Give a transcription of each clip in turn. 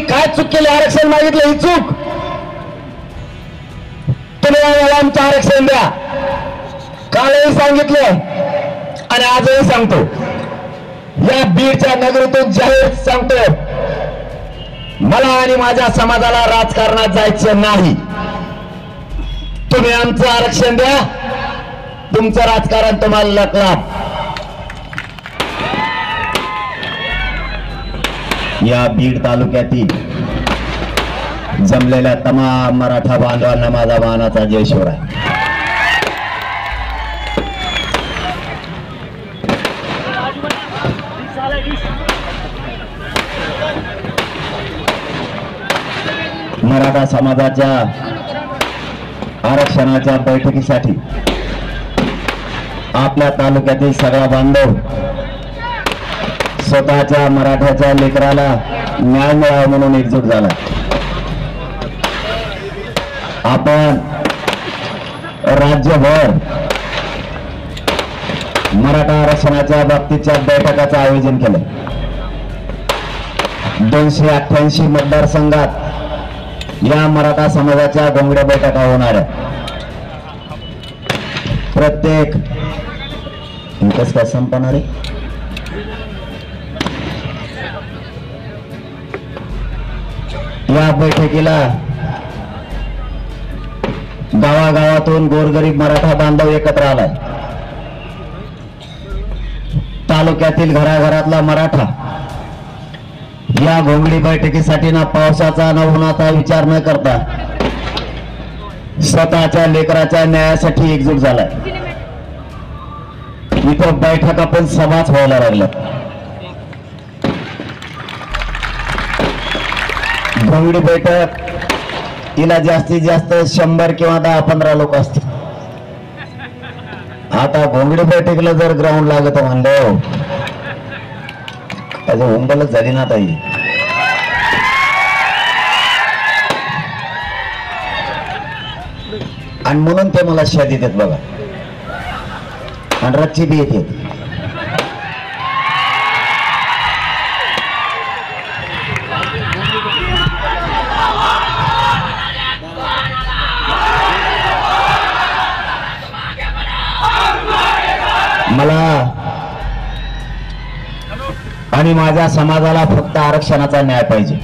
काय चूक केली? आरक्षण मागितलं, ही चूक. तुम्ही आम्हाला आमचं आरक्षण द्या. कालही सांगितलं आणि आजही सांगतो, या बीडच्या नगरीतून जाहीर सांगतो, मला आणि माझ्या समाजाला राजकारणात जायचं नाही. तुम्ही आमचं आरक्षण द्या, तुमचं राजकारण तुम्हाला लकलाप. या बीड तालुक्यातील जमलेल्या तमाम मराठा बांधवांना माझा मानाचा जय शिवराय. मराठा समाजाच्या आरक्षणाच्या बैठकीसाठी आपल्या तालुक्यातील सगळा बांधव स्वतःच्या मराठ्याच्या लेकराला न्याय मिळावा म्हणून एकजूट झाला. आपण राज्यभर मराठा आरक्षणाच्या बाबतीच्या बैठकाचं आयोजन केलं. 288 मतदारसंघात या मराठा समाजाच्या गोंगड्या बैठका होणार आहे. प्रत्येक इंटरेस्ट काय संपणार आहे. या बैठकीला गावागावातून गोरगरीब मराठा बांधव एकत्र आलाय. तालुक्यातील घराघरातला मराठा या घोंगडी बैठकीसाठी ना पावसाचा ना उन्हाचा विचार न करता स्वतःच्या लेकराच्या न्यायासाठी एकजूट झालाय. इथं बैठका पण समाज व्हायला लागल्या. घोंगडी बैठक तिला जास्तीत जास्त 100 किंवा 10-15 लोक असतील. आता घोंगडी बैठकीला जर ग्राउंड लागत म्हणलं त्याची उंबलच झाली ना ताई. आणि म्हणून ते मला शादी देत बघा आणि रच्ची बी येते. मला आणि माझ्या समाजाला फक्त आरक्षणाचा न्याय पाहिजे.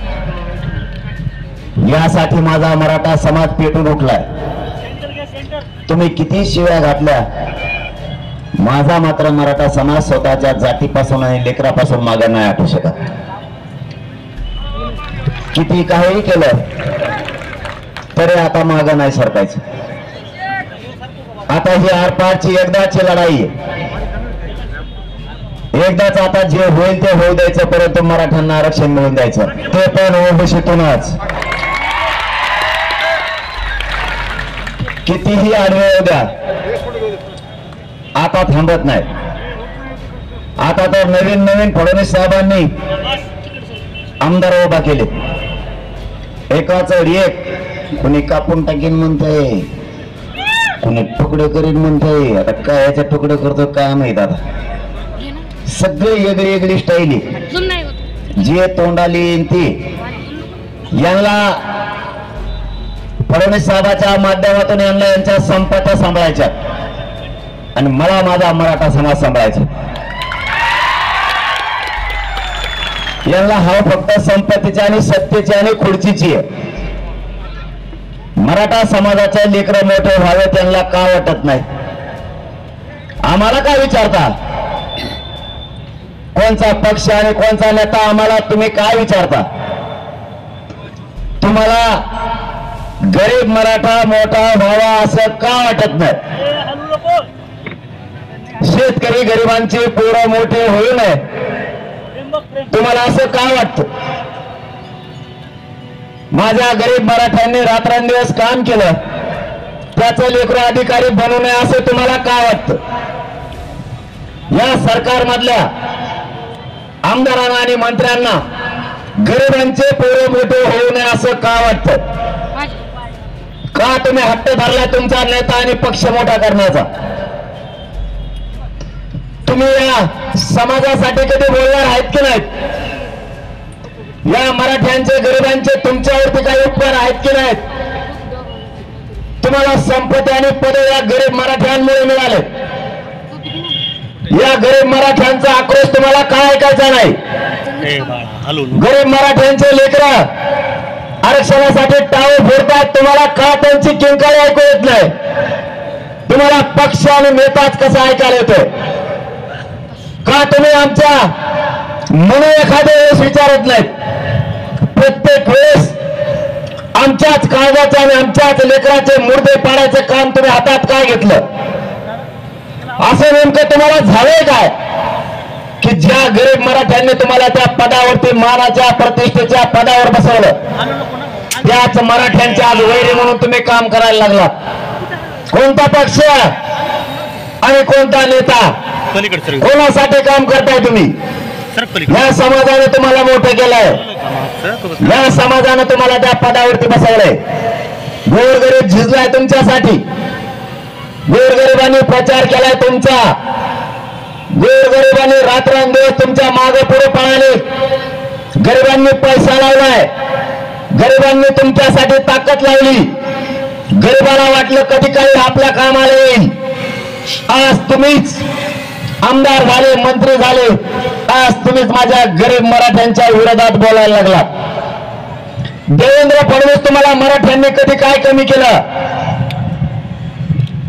यासाठी माझा मराठा समाज पेटून उठलाय. तुम्ही किती शिव्या घातल्या, माझा मात्र मराठा समाज स्वतःच्या जातीपासून आणि लेकरापासून मागे नाही हटू शकत. किती काही केलं तरी आता मागे नाही सरकायचं. आता ही आरपारची एकदाची लढाई आहे. एकदाच आता जे होईल ते होऊ द्यायचं, परंतु मराठ्यांना आरक्षण मिळून द्यायचं, ते पण ओबीसीतूनच. कितीही आडवे द्या, आता थांबत नाही. आता तर नवीन नवीन फडणवीस साहेबांनी आमदार उभा केले. एकाच एक कुणी कापून टाकीन म्हणतंय, कुणी तुकडे करीन म्हणतंय. आता काय याच्या तुकडे करतो काय माहित. आता सगळे वेगळी वेगळी स्टाईल जे तोंडाली ती यांना फडणवीस साहेबाच्या माध्यमातून यांना यांच्या संपत्त्या सांभाळायच्या आणि मला माझा मराठा समाज सांभाळायचा. यांना हा फक्त संपत्तीची आणि सत्तेची आणि खुर्चीची आहे. मराठा समाजाचे लेकरं मोठे व्हावे त्यांना का वाटत नाही. आम्हाला काय विचारता, कोणचा पक्ष आणि कोणचा नेता, आम्हाला तुम्ही काय विचारता. तुम्हाला गरीब मराठा मोठा व्हावा असं का वाटत नाही. शेतकरी गरिबांचे पोरं मोठे होऊ नये तुम्हाला असं का वाटतं. माझ्या गरीब मराठ्यांनी रात्रंदिवस काम केलं, त्याचं लेकरू अधिकारी बनू नये असं तुम्हाला का वाटतं. या सरकारमधल्या आमदारांना आणि मंत्र्यांना गरिबांचे पोरं मोठे होऊ नये असं का वाटतं. का तुम्ही हट्ट धरला तुमचा नेता आणि पक्ष मोठा करण्याचा. तुम्ही या समाजासाठी कधी बोलणार आहेत की नाहीत. या मराठ्यांचे गरीब आहेत. तुम्हाला संपत्ती आणि पदे या गरीब मराठ्यांमुळे मिळाले. या गरीब मराठ्यांचा आक्रोश तुम्हाला काय ऐकायचा नाही. गरीब मराठ्यांचे लेकरं आरक्षणासाठी टाळे फोडतात. तुम्हाला का त्यांची किंकाळी ऐकू येत नाही? तुम्हाला पक्ष आणि नेताच कसा ऐकायला येतो? का तुम्ही आमच्या म्हणून एखाद्या वेळेस विचारत नाहीत? प्रत्येक वेळेस आमच्याच काळजाचे आणि आमच्याच लेकराचे मुर्दे पाडायचं काम तुम्ही हातात काय घेतलं? असं नेमकं तुम्हाला झालंय काय की ज्या गरीब मराठ्यांनी तुम्हाला त्या पदावरती मानाच्या प्रतिष्ठेच्या पदावर बसवलं त्याच मराठ्यांच्या आज वैरी म्हणून तुम्ही काम करायला लागलात? कोणता पक्ष आणि कोणता नेता कोणासाठी काम करताय तुम्ही? या समाजाने तुम्हाला मोठं केलंय. या समाजाने तुम्हाला त्या पदावरती बसवलंय. गोरगरीब झिजलाय तुमच्यासाठी. गोरगरिबांनी प्रचार केलाय तुमचा. गोरगरिबांनी रात्रंदिवस तुमच्या मागे पुढे पळाले. गरिबांनी पैसा लावलाय. गरिबांनी तुमच्यासाठी ताकद लावली. गरिबाला वाटलं कधी काही आपल्या कामाला येईल. आज तुम्हीच आमदार झाले, मंत्री झाले. आज तुम्हीच माझ्या गरीब मराठ्यांच्या विरोधात बोलायला लागला. देवेंद्र फडणवीस तुम्हाला मराठ्यांनी कधी काय कमी केलं?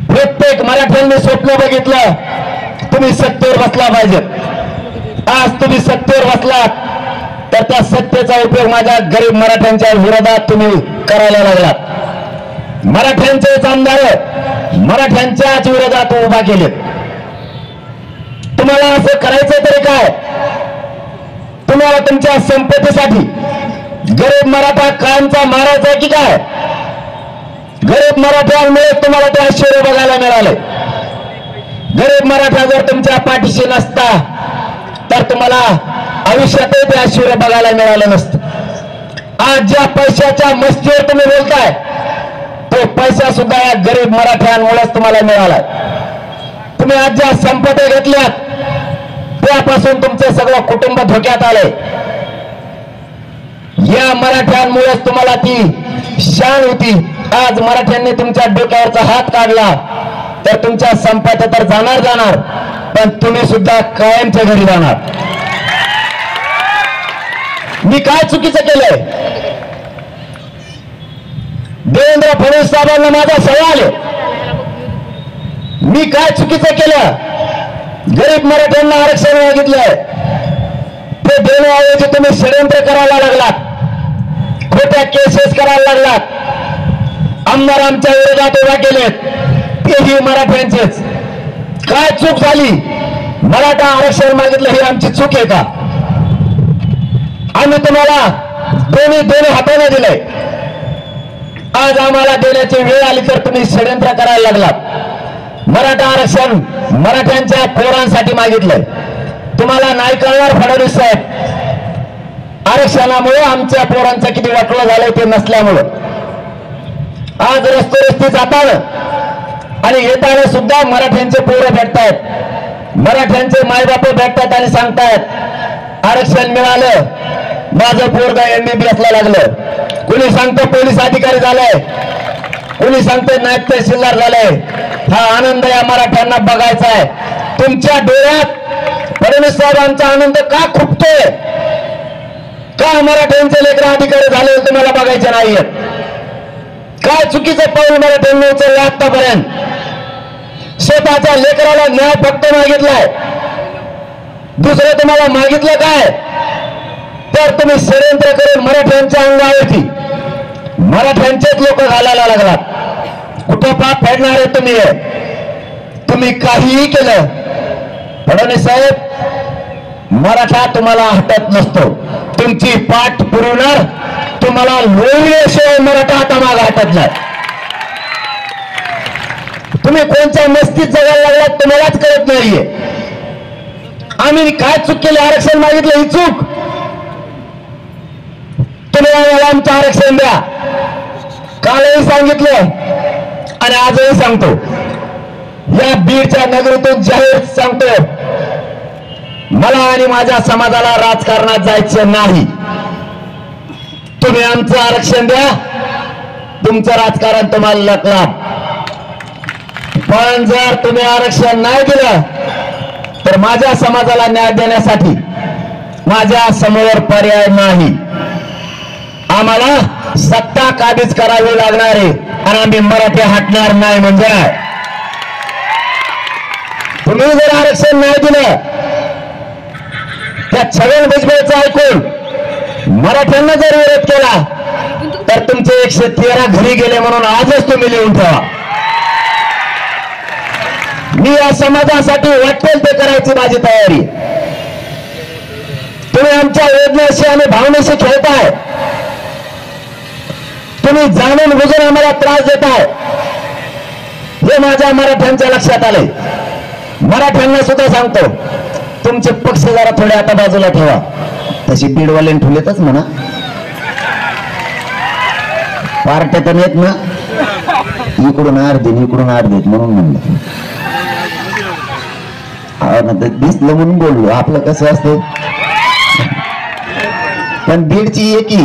प्रत्येक मराठ्यांनी स्वप्न बघितलं तुम्ही सत्तेवर बसला पाहिजे. आज तुम्ही सत्तेवर बसलात तर त्या सत्तेचा उपयोग माझ्या गरीब मराठ्यांच्या विरोधात तुम्ही करायला लागलात. मराठ्यांचेच आमदार मराठ्यांच्याच विरोधात उभा केले. तुम्हाला असं करायचं तरी काय? तुम्हाला तुमच्या संपत्तीसाठी गरीब मराठा कायमचा मारायचा की काय? गरीब मराठ्यांमुळे तुम्हाला ते आश्चर्य बघायला मिळाले. गरीब मराठा जर तुमच्या पाठीशी नसता तर तुम्हाला आयुष्यातही ते आश्चर्य बघायला मिळालं नसतं. आज ज्या पैशाच्या मस्तीवर तुम्ही बोलताय तो पैसा सुद्धा या गरीब मराठ्यांमुळेच तुम्हाला मिळाला. तुम्ही आज ज्या संपत्ती घेतल्यात त्यापासून तुमचं सगळं कुटुंब धोक्यात आलंय. या मराठ्यांमुळेच तुम्हाला ती शान होती. आज मराठ्यांनी तुमच्या डोक्यावरचा हात काढला तर तुमच्या संपत्ती तर जाणार, पण तुम्ही सुद्धा कायमच्या घरी जाणार. मी काय चुकीचं केलंय? देवेंद्र फडणवीस साहेबांना माझा सवाल आहे, मी काय चुकीचं केलं? गरीब मराठ्यांना आरक्षण मागितलंय ते देण्याऐवजी तुम्ही षडयंत्र करायला लागलात. खोट्या केसेस करायला लागलात. आमदार आमच्या विरोधात उभा केलेत तेही मराठ्यांचेच. काय चूक झाली? मराठा आरक्षण मागितलं ही आमची चूक आहे का? आम्ही तुम्हाला दोन्ही हाताने दिलंय. आज आम्हाला देण्याची वेळ आली तर तुम्ही षडयंत्र करायला लागलात. मराठा आरक्षण मराठ्यांच्या पोरांसाठी मागितलंय. तुम्हाला नाही कळणार फडणवीस साहेब, आरक्षणामुळे आमच्या पोरांचं किती वाटलं झालंय ते नसल्यामुळं. आज रस्ते जाताना आणि येताना सुद्धा मराठ्यांचे पोरं भेटतायत. मराठ्यांचे मायबाप भेटतात आणि सांगतायत आरक्षण मिळालं, माझं पोरगा MBBS ला लागलं. कुणी सांगतं पोलीस अधिकारी झालाय, कुणी सांगतं नायब तहसीलदार झालाय. हा आनंद या मराठ्यांना बघायचा आहे. तुमच्या डोळ्यात फडणवीस साहेबांचा आनंद का खुपतोय? का मराठ्यांचे लेकर अधिकारी झाले तुम्हाला बघायचे नाहीयेत? काय चुकीचं पाऊल मराठ्यांनी उचललं आतापर्यंत? स्वतःच्या लेकराला न्याय फक्त मागितलाय, दुसरं तुम्हाला मागितलं काय? तर तुम्ही षडयंत्र करून मराठ्यांच्या अंगावरती मराठ्यांचेच लोक घालायला लागलात. कुठं पाप फेडणारे तुम्ही काहीही केलं फडणवीस साहेब, मराठा तुम्हाला हटत नसतो. तुमची पाठ पुरवणार, तुम्हाला लोळल्याशिवाय मराठा आता माग हटत नाही. तुम्ही कोणत्या मस्तीत जगायला लागलात तुम्हालाच कळत नाहीये. आम्ही काय चूक केली? आरक्षण मागितलं ही चूक? तुम्ही आम्हाला आमचं आरक्षण द्या. कालही सांगितलं आणि आजही सांगतो, या बीडच्या नगरीतून जाहीर सांगतो, मला आणि माझ्या समाजाला राजकारणात जायचं नाही. तुम्ही आमचं आरक्षण द्या, तुमचं राजकारण तुम्हाला लकला, पण जर तुम्ही आरक्षण नाही दिलं तर माझ्या समाजाला न्याय देण्यासाठी माझ्या समोर पर्याय नाही. आम्हाला सत्ता काबीज करावी लागणार आहे आणि आम्ही मराठी हटणार नाही. म्हणजे तुम्ही जर आरक्षण नाही दिलं, त्या छगन भुजबळचं ऐकून मराठ्यांना जर विरोध केला तर तुमचे 113 घरी गेले म्हणून आजच तुम्ही लिहून ठेवा. मी या समाजासाठी वाटेल ते करायची माझी तयारी. तुम्ही आमच्या वेदनेशी आणि भावनेशी खेळताय, तुम्ही जाणून बुजून आम्हाला त्रास देताय, हे माझ्या मराठ्यांच्या लक्षात आले. मराठ्यांना सुद्धा सांगतो, तुमचे पक्ष जरा थोडे आता बाजूला ठेवा. तशी बीडवाले ठेवलेतच म्हणा, पार्ट्या तर नाहीत ना, इकडून अर्धे इकडून अर्धेत म्हणून म्हणलं. दिसलं म्हणून बोललो. आपलं कसं असतं, पण बीडची एकी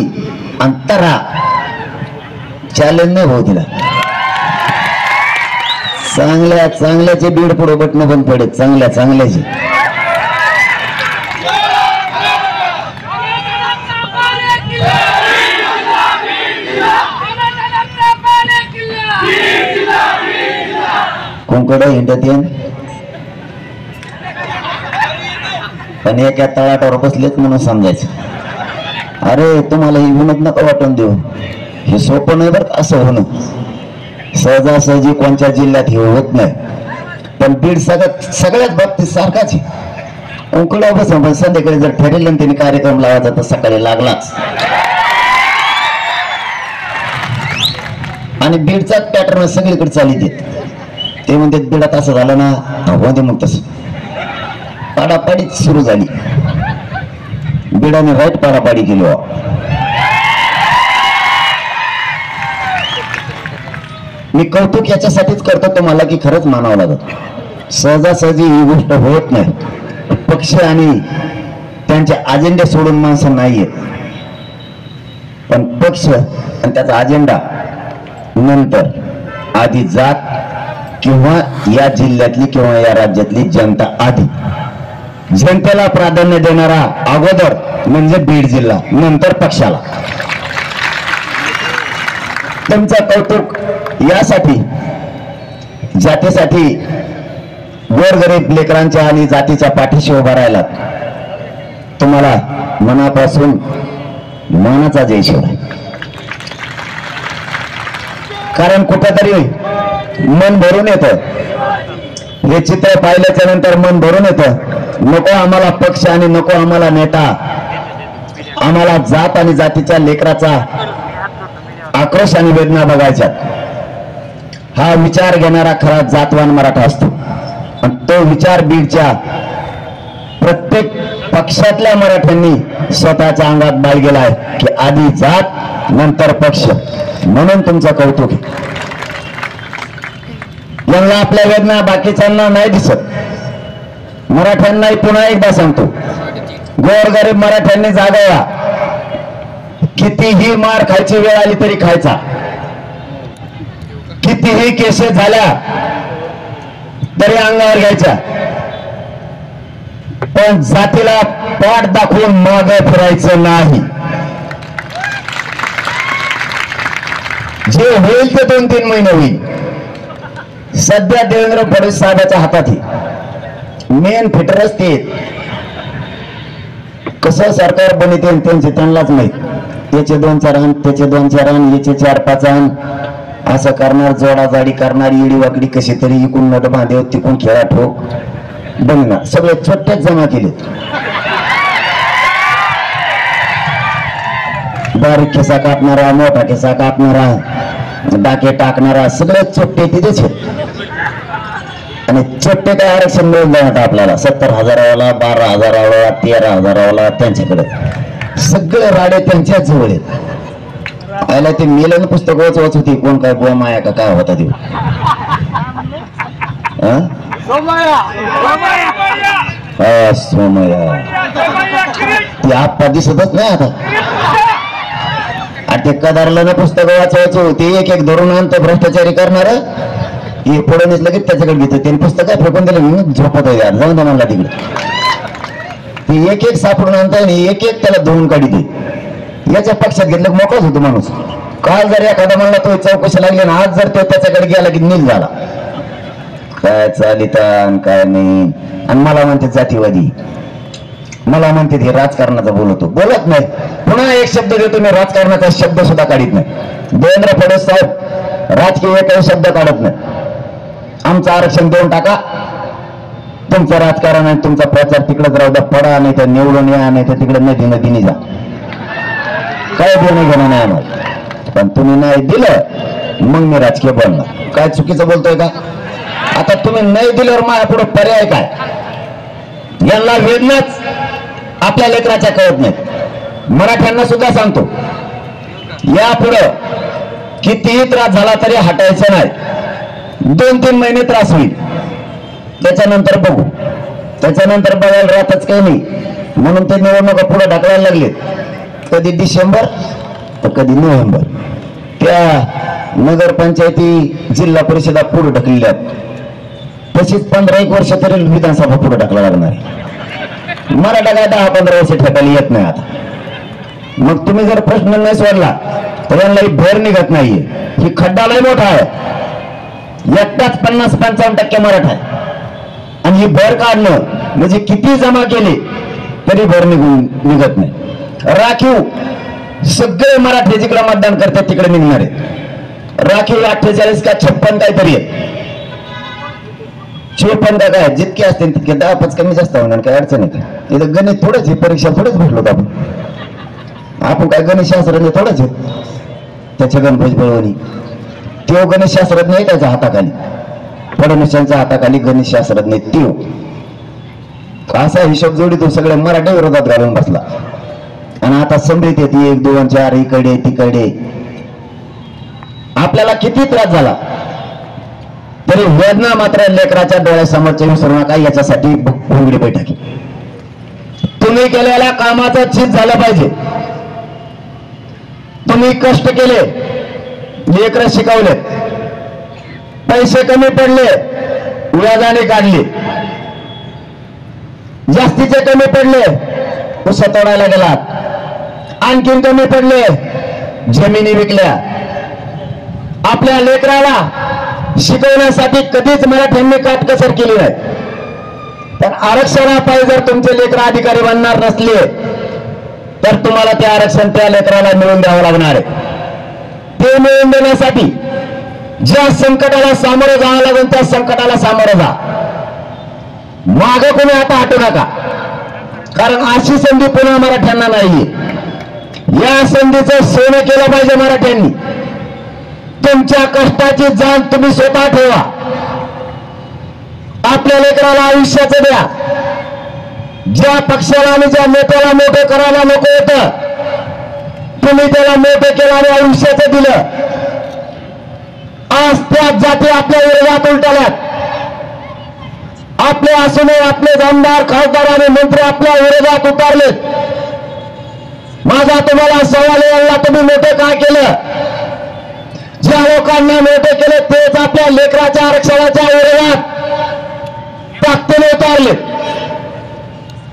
अंतरा चॅलेंज नाही भाऊ तिला. चांगल्या चांगल्याचे बीड पुढे बटणं बंद पडेल, चांगल्या चांगल्याचे. कोणकडं हिंडत येईन पण एका तळाटावर बसलेत म्हणून समजायचं. अरे तुम्हाला ही विनोद नका वाटून देऊ, हे सोपं नाही बरं असं होणं. सहजासहजी कोणत्या जिल्ह्यात हे होत नाही, पण बीड सगळ्याच बाबतीत सारखाच आहे. उकडा बसून पण संध्याकाळी जर ठरवलं त्यांनी कार्यक्रम लावायचा तर सकाळी लागलाच. आणि बीडचाच पॅटर्न सगळीकडे चालित येत. ते म्हणतात बीडात असं झालं ना, होते मग तसं पाडापाडीच सुरू झाली. बीडाने वाईट पाडापाडी केली. मी कौतुक याच्यासाठीच करतो तुम्हाला की खरंच मानावं लागत. सहजासहजी ही गोष्ट होत नाही. पक्ष आणि त्यांचे अजेंडे सोडून माणसं नाहीये, पण पक्ष आणि त्याचा अजेंडा नंतर, आधी जात किंवा या जिल्ह्यातली किंवा या राज्यातली जनता आधी. जनतेला प्राधान्य देणारा अगोदर म्हणजे बीड जिल्हा, नंतर पक्षाला. तुमचं कौतुक यासाठी, जातीसाठी, गोरगरीब लेकरांच्या आणि जातीच्या पाठीशी उभा राहिला. तुम्हाला मनापासून मानाचा जय शिवराय. कारण कुठेतरी मन भरून येतं, हे चित्र पाहिल्याच्या नंतर मन भरून येतं. नको आम्हाला पक्ष आणि नको आम्हाला नेता, आम्हाला जात आणि जातीच्या लेकराचा आक्रोश आणि वेदना बघायच्या. हा विचार घेणारा खरा जातवान मराठा असतो. आणि तो विचार बीडच्या प्रत्येक पक्षातल्या मराठ्यांनी स्वतःच्या अंगात बाळगेलाय की आधी जात नंतर पक्ष. म्हणून तुमचं कौतुक आहे. यांना आपल्या वेदना बाकीच्यांना नाही दिसत. मराठ्यांनाही पुन्हा एकदा सांगतो, गोरगरीब मराठ्यांनी जागा या. कितीही मार खायची वेळ आली तरी खायचा, कितीही केसेस झाल्या तरी अंगावर घ्यायच्या, पण जातीला पाठ दाखवून मागे फिरायचं नाही. जे होईल ते 2-3 महिने होईल. सध्या देवेंद्र फडणवीस साहेबांच्या हातात मेन फिटरच ते. कसं सरकार बनिते त्यांचे त्यांनाच माहित. त्याचे 2-4 आण, त्याचे 2-4 आण, याचे 4-5 आण, असं करणार, जोडाजाडी करणार, इडी वाकडी कशी तरी इकून नट बांधेव तिकून खेळा ठोक बनणार. सगळे छोटेच जमा केले. बारीक खिसा कापणारा, मोठा खिसा कापणारा, डाके टाकणारा, सगळे चोट्टे तिथेच आहेत. आणि चोट्टे काय आरक्षण मिळून जाणार आपल्याला 70,000वाला, 12,000वाला, 13,000वाला, त्यांच्याकडे सगळे राडे त्यांच्याच जवळ आहेत. आयला ते मेलन पुस्तक वाचवत होती, कोण काय बुवा माया का काय होता ते, सोमया ती आप्पा दिसतच नाही आता. ते कदारला पुस्तक वाचवायचे होते, एक एक धरून आणतो भ्रष्टाचारी करणार. हे फडणवीस लगेच त्याच्याकडे घेतो, त्यांनी पुस्तक फेकून दिलं, मी झोपत आहे यार, जाऊन द्या म्हणला तिकडे. ते एक एक सापडून आणता आणि एक एक त्याला धुवून काढी. याच्या पक्षात घेतलं मोकळच होतो माणूस. काल जर एखादा म्हणला तो चौकशी लागली ना, आज जर तो त्याच्याकडे गेला की नील झाला. काय चालितान काय नाही. आणि मला म्हणते जातीवादी, मला म्हणते हे राजकारणाचा बोलत नाही. पुन्हा एक शब्द देतो मी, राजकारणाचा शब्द सुद्धा काढत नाही. देवेंद्र फडणवीस साहेब राजकीय काही शब्द काढत नाही. आमचं आरक्षण देऊन टाका, तुमचं राजकारण आणि तुमचा प्रचार तिकडेच राहू द्या, पडा नाही तर निवडून या, नाही तर तिकडे नदीने जा, काय देणं घेणं नाही आम्हाला. पण तुम्ही नाही दिलं मग मी राजकीय बोलणार. काय चुकीचं बोलतोय का? आता तुम्ही नाही दिल्यावर माझ्या पुढे पर्याय काय? यांना वेदनाच आपल्या लेकराच्या कळत नाही. मराठ्यांना सुद्धा सांगतो, यापुढं कितीही त्रास झाला तरी हटायचं नाही. 2-3 महिने त्रास होईल, त्याच्यानंतर बघू. त्याच्यानंतर बघायला राहतच काही नाही. म्हणून ते निवडणुका पुढे ढकलायला लागले. कधी डिसेंबर तर कधी नोव्हेंबर. त्या नगरपंचायती जिल्हा परिषदा पुढे ढकलल्यात, तशीच 15-1 वर्ष तरी विधानसभा पुढे ढकला लागणार. मराठा काय 10-15 वर्ष ठेकायला येत नाही आता. मग तुम्ही जर प्रश्न नाही सोडला तर यांना भर निघत नाहीये. ही खड्डा लय मोठा आहे, एकटाच 50-55% मराठा आहे. आणि ही भर काढणं म्हणजे किती जमा केले तरी भर निघत नाही. राखीव सगळे मराठी जिकडे मतदान करतात तिकडे निघणार आहे. राखीव 48 का 56 काहीतरी आहे. 56 काय जितके असतील तितके 10-5 कमी जास्त होणार, काय अडचण आहे का? इथं गणित थोडंच आहे, परीक्षा थोडंच भेटलो आपण काय गणित शास्त्रज्ञ थोडंच आहे. त्याच्या गणपती बळवणी तो गणित शास्त्रज्ञ आहे, त्याच्या हाताखाली फडणवीसांच्या हाताखाली गणित शास्त्रज्ञ त्यो. असा हिशोब जोडी तो सगळ्या मराठी विरोधात घालून बसला. आणि आता समृद्धी येते 1, 2, 4 इकडे तिकडे. आपल्याला किती त्रास झाला तरी वेदना मात्र लेकराच्या डोळ्यासमोरच्या विसरू नका. याच्यासाठी भोंगडी बैठकी. तुम्ही केलेल्या कामाचं चीज झालं पाहिजे. तुम्ही कष्ट केले, लेकरं शिकवले, पैसे कमी पडले व्याजाने काढले, जास्तीचे कमी पडले ऊस तोडायला गेलात, आणखीन कमी पडले जमिनी विकल्या. आपल्या लेकराला शिकवण्यासाठी कधीच मराठ्यांनी काटकसर केली नाही. तर आरक्षणापायी जर तुमचे लेकर अधिकारी बनणार नसले तर तुम्हाला ते आरक्षण त्या लेकराला मिळवून द्यावं लागणार आहे. ते मिळवून देण्यासाठी ज्या संकटाला सामोरं जावं लागेल त्या संकटाला सामोरं जा. मागे कोणी आता हटू नका, कारण अशी संधी पुन्हा मराठ्यांना नाहीये. या संधीचं सोनं केलं पाहिजे मराठ्यांनी. तुमच्या कष्टाची जाण तुम्ही स्वतः ठेवा. आपल्या लेकराला आयुष्याचं द्या. ज्या पक्षाला आणि ज्या नेत्याला मोठं करायला नको होतं तुम्ही त्याला मोठं केलं आणि आयुष्याचं दिलं. आज त्याच जाती आपल्या विरोधात उलटल्यात. आपले असूनही आपले आमदार खासदार आणि मंत्री आपल्या विरोधात उतरलेत. माझा तुम्हाला सवाल याला तुम्ही मोठं काय केलं? ज्या लोकांना मोठे केले तेच आपल्या लेकराच्या आरक्षणाच्या विरोधात ताकदीने उतरले.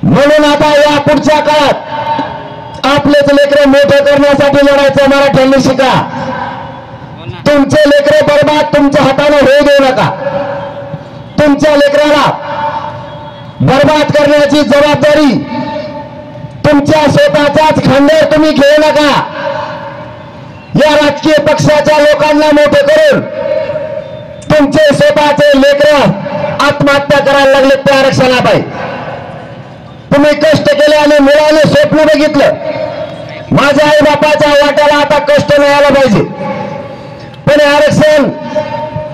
म्हणून आता या पुढच्या काळात आपलेच लेकरे मोठे करण्यासाठी लढायचं मराठ्यांनी शिका. तुमचे लेकरे बर्बाद तुमच्या हाताने होऊ देऊ नका. तुमच्या लेकराला बर्बाद करण्याची जबाबदारी तुमच्या स्वतःच्याच खांद्यावर तुम्ही घेऊ नका. या राजकीय पक्षाच्या लोकांना मोठे करून तुमचे स्वतःचे लेकर आत्महत्या करायला लागले त्या आरक्षणापायी. तुम्ही कष्ट केले आणि मुलाने स्वप्न बघितलं. माझ्या आई बापाच्या वाट्याला आता कष्ट नाही आलं पाहिजे, पण आरक्षण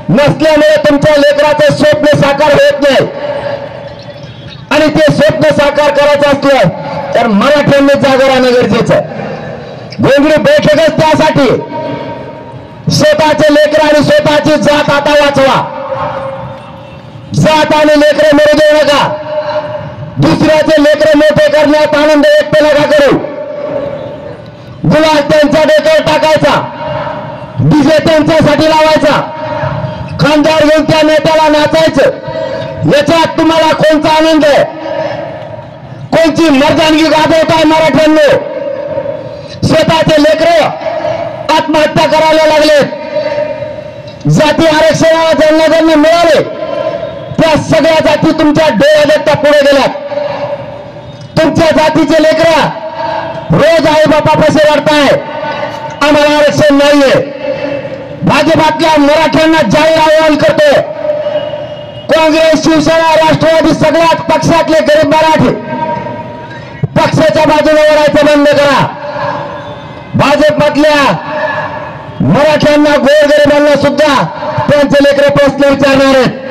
नसल्यामुळे तुमच्या लेकराचं स्वप्न साकार होत नाही. आणि ते स्वप्न साकार करायचं असलं तर मराठ्यांनी जागा राहणं गरजेचं आहे. गोंगडी बैठकच त्यासाठी. स्वतःचे लेकर आणि स्वतःची जात आता वाचवा. जात आणि लेकरं मरू देऊ नका. दुसऱ्याचे लेकरं मोठे करण्यात आनंद व्यक्त नका करू. गुलाल त्यांच्या डोक्यावर टाकायचा, डीजे त्यांच्यासाठी लावायचा, खांद्यावर घेऊन त्या नेत्याला नाचायचं। याच्यात तुम्हाला कोणता आनंद आहे, कोणची मर्दानगी गाजवताय मराठ्यांनो? स्वतःचे लेकरं आत्महत्या करायला लागलेत। जाती आरक्षणाला ज्यांना ज्यांना मिळाले त्या सगळ्या जाती तुमच्या डोळ्यात पुढे गेल्यात। तुमच्या जातीचे लेकरं रोज आई बापापाशी रडताय, आम्हाला आरक्षण नाहीये। भाजपातल्या मराठ्यांना जाहीर आवाहन करतो, काँग्रेस, शिवसेना, राष्ट्रवादी सगळ्याच पक्षातले गरीब मराठी पक्षाच्या बाजूने लढायचं बंद करा। भाजपमधल्या मराठ्यांना, गोरगरिबांना सुद्धा त्यांचे लेकरं प्रश्न विचारणार आहेत।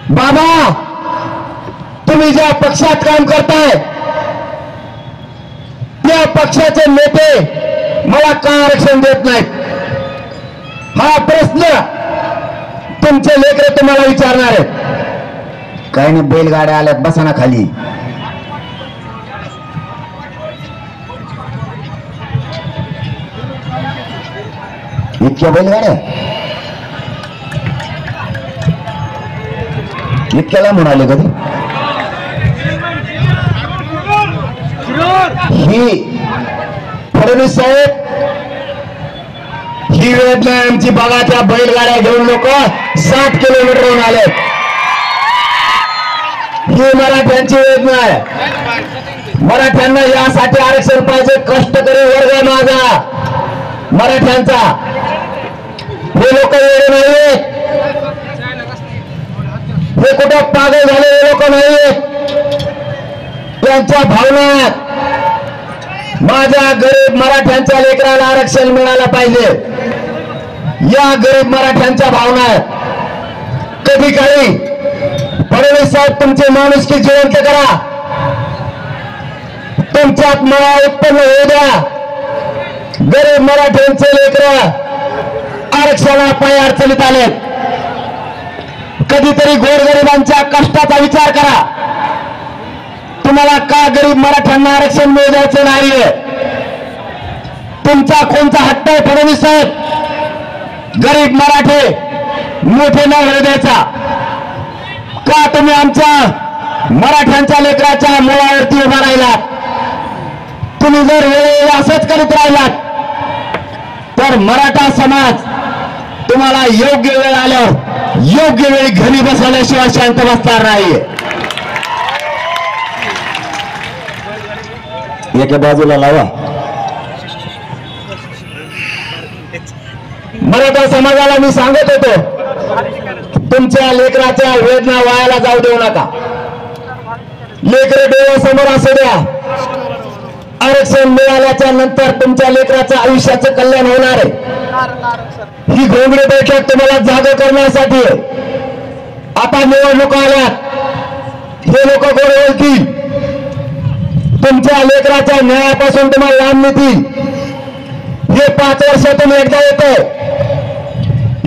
बाबा, तुम्ही ज्या पक्षात काम करताय त्या पक्षाचे नेते मला का आरक्षण देत नाहीत, हा प्रश्न तुमचे लेकरं तुम्हाला विचारणार आहेत। काही नाही, बैलगाड्या आल्यात, बसा ना खाली। इतक्या बैलगाड्या, इतक्याला म्हणाले कधी? ही फडणवीस साहेब, ही वेदना आमची बघा। त्या बैलगाड्या घेऊन लोक 60 किलोमीटरहून आले। ही मराठ्यांची वेदना आहे। मराठ्यांना यासाठी आरक्षण पाहिजे। कष्टकरी वर्ग माझा मराठ्यांचा, हे लोक वेळे नाहीये, हे कुठं पागल झालेले लोक नाहीये। त्यांच्या भावना, माझ्या गरीब मराठ्यांच्या लेकराला आरक्षण मिळालं पाहिजे, या गरीब मराठ्यांच्या भावना आहेत। कधी काळी फडणवीस साहेब तुमचे माणुसकी जिवंत करा, तुमच्यात मळा उत्पन्न होऊ द्या। गरीब मराठ्यांचे लेकरं आरक्षणा पायी अडचणीत आलेत। कधीतरी गोरगरिबांच्या कष्टाचा विचार करा। तुम्हाला का गरीब मराठ्यांना आरक्षण मिळू द्यायचं नाहीये? तुमचा कोणता हट्ट आहे फडणवीस साहेब? गरीब मराठे मोठे न घडू द्यायचा का? तुम्ही आमच्या मराठ्यांच्या लेकराच्या मुळावरती उभा राहिलात। तुम्ही जर वेळेला असंच करीत राहिलात तर मराठा समाज तुम्हाला योग्य वेळ आल्यावर योग्य वेळी घरी बसवल्याशिवाय शांत बसणार नाहीये। एका बाजूला लावा। मराठा समाजाला मी सांगत होतो, तुमच्या लेकराच्या वेदना वायाला जाऊ देऊ नका। लेकर डोळ्यासमोर असू द्या। आरक्षण मिळाल्याच्या नंतर तुमच्या लेकराचं आयुष्याचं कल्याण होणार आहे। ही घोंगडी बैठक तुम्हाला जागा करण्यासाठी आहे। आता निवडणुका आल्यात, हे लोक गोड ओळखतील, तुमच्या लेकराच्या न्यायापासून तुम्हाला लांब नेतील। हे 5 वर्षातून एकदा येतं,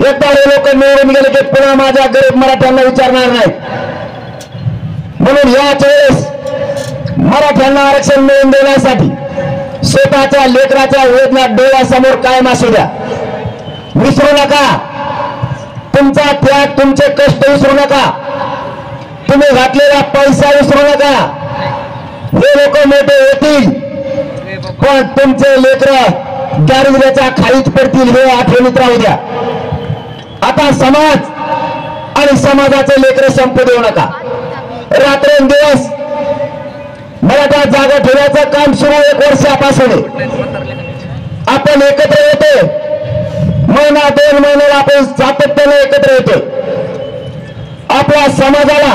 एकदा हे लोक निवडून गेले की पुन्हा माझ्या गरीब मराठ्यांना विचारणार नाही। म्हणून याच वेळेस मराठ्यांना आरक्षण मिळवून देण्यासाठी स्वतःच्या लेकराच्या वेदना डोळ्यासमोर कायम असू द्या। विसरू नका, तुमचा त्याग, तुमचे कष्ट विसरू नका, तुम्ही घातलेला पैसा विसरू नका। हे लोक मोठे होतील पण तुमचे लेकरं दारिद्र्याच्या खाईत पडतील, हे आठवणीत राहू द्या। आता समाज आणि समाजाचे लेकरं संपू देऊ नका। रात्रंदिवस मराठा जागा ठेवण्याचं काम सुरू 1 वर्षापासून आपण एकत्र येतो। महिना 2 महिन्याला आपण सातत्याने एकत्र येतो। आपल्या समाजाला,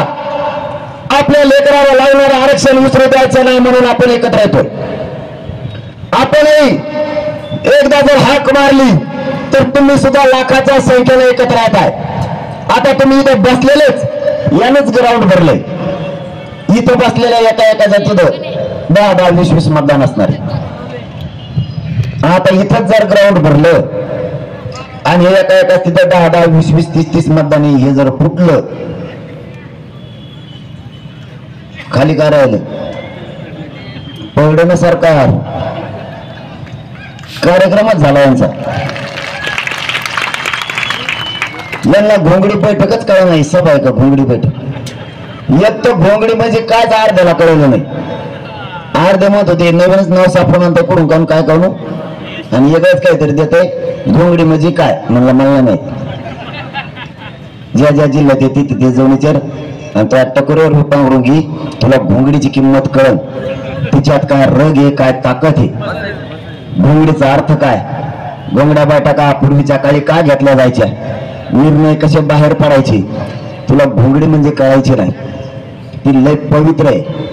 आपल्या लेकराला लावणारं आरक्षण विसरू द्यायचं नाही म्हणून आपण एकत्र येतो। आपणही एकदा जर हाक मारली तर तुम्ही सुद्धा लाखाच्या संख्येने एकत्र येत आहे। आता तुम्ही इथे बसलेलेच यानेच ग्राउंड भरले। इथं बसलेल्या एका तिथं 10, 20, 20 मतदान असणार। आता इथंच जर ग्राउंड भरलं आणि एका तिथं 10, 20, 20, 30 मतदान हे जर फुटलं, खाली काय राहिलं? पडलं ना सरकार, कार्यक्रमच झाला यांचा. यांना घोंगडी बैठकच कळलं नाही. सभा आहे का घोंगडी बैठक? एक तर घोंगडी म्हणजे काय अर्ध्याला कळलं नाही. अर्धे मत होते नवीनच नाव सापडून करून काऊन काय करू आणि वेगळंच काहीतरी देते. घोंगडी म्हणजे काय म्हणलं मला नाही. ज्या ज्या जिल्ह्यात येते तिथे जाऊन विचार आणि त्या टकोरीवर पांघरून घे. तुला घोंगडीची किंमत कळल. तिच्यात काय रग आहे, काय ताकद आहे, घोंगडीचा अर्थ काय. घोंगड्या बैठका पूर्वीच्या काळी का घेतल्या जायच्या, निर्णय कसे बाहेर पडायचे, तुला घोंगडी म्हणजे कळायची नाही. ती लय पवित्र आहे.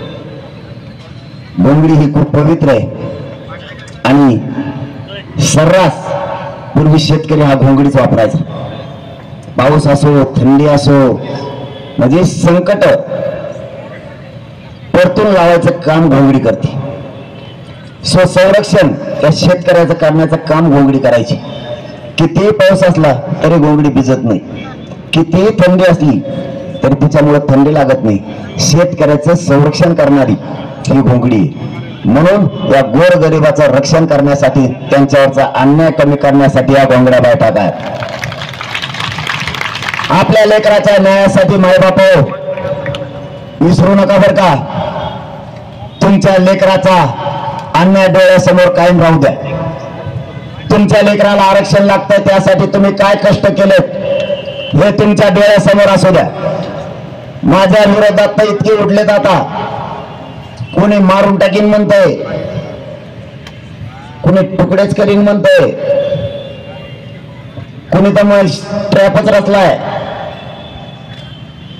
घोंगडी ही खूप पवित्र आहे आणि सर्रास पूर्वी शेतकरी हा घोंगडीच वापरायचा. पाऊस असो थंडी असो म्हणजे संकट परतून लावायचं काम घोंगडी करते. स्वसंरक्षण त्या शेतकऱ्याचं करण्याचं काम घोंगडी करायची. कितीही पाऊस असला तरी घोंगडी भिजत नाही, कितीही थंडी असली तरी तिच्यामुळे थंडी लागत नाही. शेतकऱ्याचं संरक्षण करणारी ही घोंगडी. म्हणून या गोर गरिबाचं रक्षण करण्यासाठी, त्यांच्यावरचा अन्याय कमी करण्यासाठी या घोंगड्या बैठका आहेत. आपल्या लेकराच्या न्यायासाठी मायबाप विसरू नका बर का. तुमच्या लेकराचा अन्याय डोळ्यासमोर कायम राहू द्या. तुमच्या लेकराला आरक्षण लागतंय त्यासाठी तुम्ही काय कष्ट केलेत हे तुमच्या डोळ्यासमोर असू द्या. माझ्या विरोधात तर इतके उठलेत आता. कोणी मारून टाकीन म्हणतंय, कोणी तुकडेच करीन म्हणतंय, कोणी तर मग ट्रॅपच रचलाय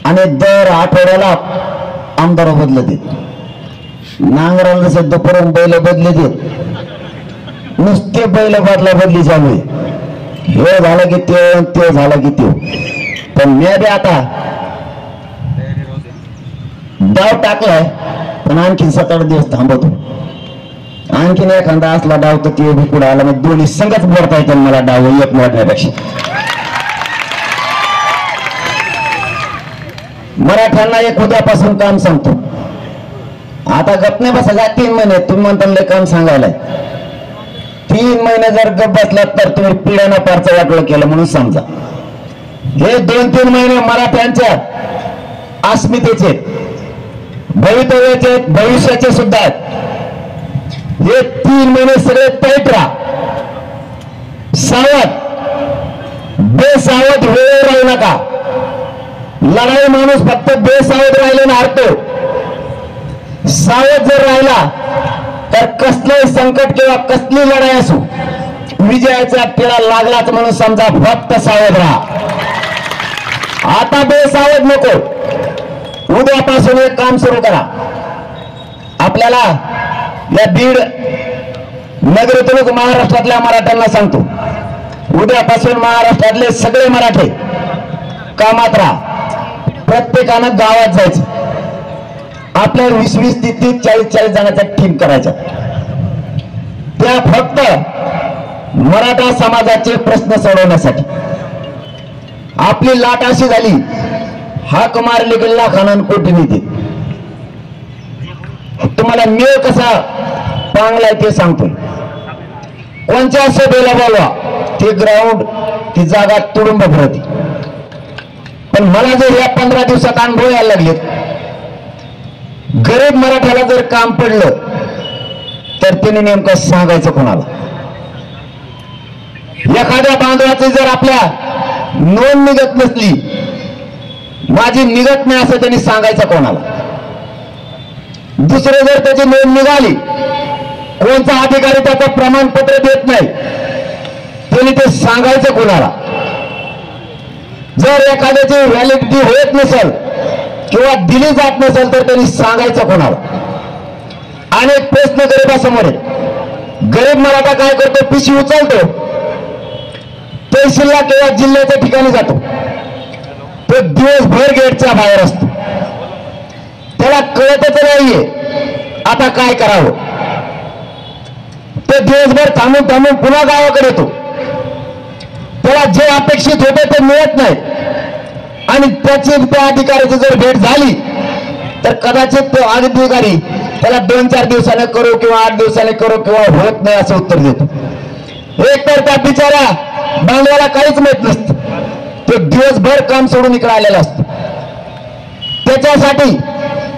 आणि दर आठवड्याला आमदार बदलत. नांगराला जसं दुपारून बैल बदलत, नुसते बैल बदली चालू. हे झालं की ते झालं की ते. पण मी बी आता डाव टाकलाय, पण आणखीन 7-8 दिवस थांबवतो. आणखीन एखादा असला डाव तर ते बी पुढे आला, मग दोन्ही संघच मोडता येतील मला डाव एक मोडण्यापेक्षा. मराठ्यांना एक उद्यापासून काम सांगतो. आता गप नाही बसायचा. 3 महिने तुम्ही म्हणता काम सांगायला. 3 महिने जर गप बसलात तर तुम्ही पिढ्यानं पारचं वाटलं केलं म्हणून समजा. हे 2-3 महिने मराठ्यांच्या अस्मितेचे, भवितव्याचे, भविष्याचे सुद्धा आहेत. हे 3 महिने सगळे पैठ राहा. सावध, बेसावध होऊ राहू नका. लढाई माणूस फक्त बेसावध राहिले ना हरतो. सावध जर राहिला तर कसलंही संकट किंवा कसली लढाई असो विजयाचा टिळा लागलाच म्हणून समजा. फक्त सावध राहा. आता बेसावध नको. उद्यापासून एक काम सुरू करा. आपल्याला या बीड नगरीतूनच महाराष्ट्रातल्या मराठ्यांना सांगतो, उद्यापासून महाराष्ट्रातले सगळे मराठे कामात राहा. प्रत्येकानं गावात जायचं. आपल्या 20-20, 30-30, 40-40 जणांचा टीम करायचा. त्या फक्त मराठा समाजाचे प्रश्न सोडवण्यासाठी. आपली लाट अशी झाली, हाक मारली की लाखानं कोटी नेते. तुम्हाला मेळ कसा पांगलाय ते सांगतो. कोणत्या सभेला बोलवा, ते ग्राउंड, ती जागा तुडुंब भरती. पण मला जर या 15 दिवसात अनुभव यायला लागलेत, गरीब मराठ्याला जर काम पडलं तर त्याने नेमकं सांगायचं कोणाला. एखाद्या बांधवाची जर आपल्या नोंद निघत नसली, माझी निघत नाही असं त्यांनी सांगायचं कोणाला. दुसरे जर त्याची नोंद निघाली, कोणता अधिकारी त्याचं प्रमाणपत्र देत नाही, त्यांनी ते सांगायचं कोणाला. जर एखाद्याची व्हॅलिडिटी होत नसेल किंवा दिली जात नसेल तर त्यांनी सांगायचं कोणाला. अनेक प्रश्न गरीबासमोर आहेत. गरीब मराठा काय करतो, पिशवी उचलतो, तहसीलला किंवा जिल्ह्याच्या ठिकाणी जातो. तो दिवसभर गेटच्या बाहेर असतो. त्याला कळतच नाहीये आता काय करावं. तो दिवसभर थांबून थांबून पुन्हा गावाकडे येतो. त्याला जे अपेक्षित होते ते मिळत नाही आणि त्याची त्या अधिकाऱ्याची जर भेट झाली तर कदाचित तो अधिकारी त्याला 2-4 दिवसाने करू किंवा 8 दिवसाने करू किंवा होत नाही असं उत्तर देतो. तर त्या बिचारा बांधवाला काहीच माहित नसतं. तो दिवसभर काम सोडून इकडे आलेला असतो. त्याच्यासाठी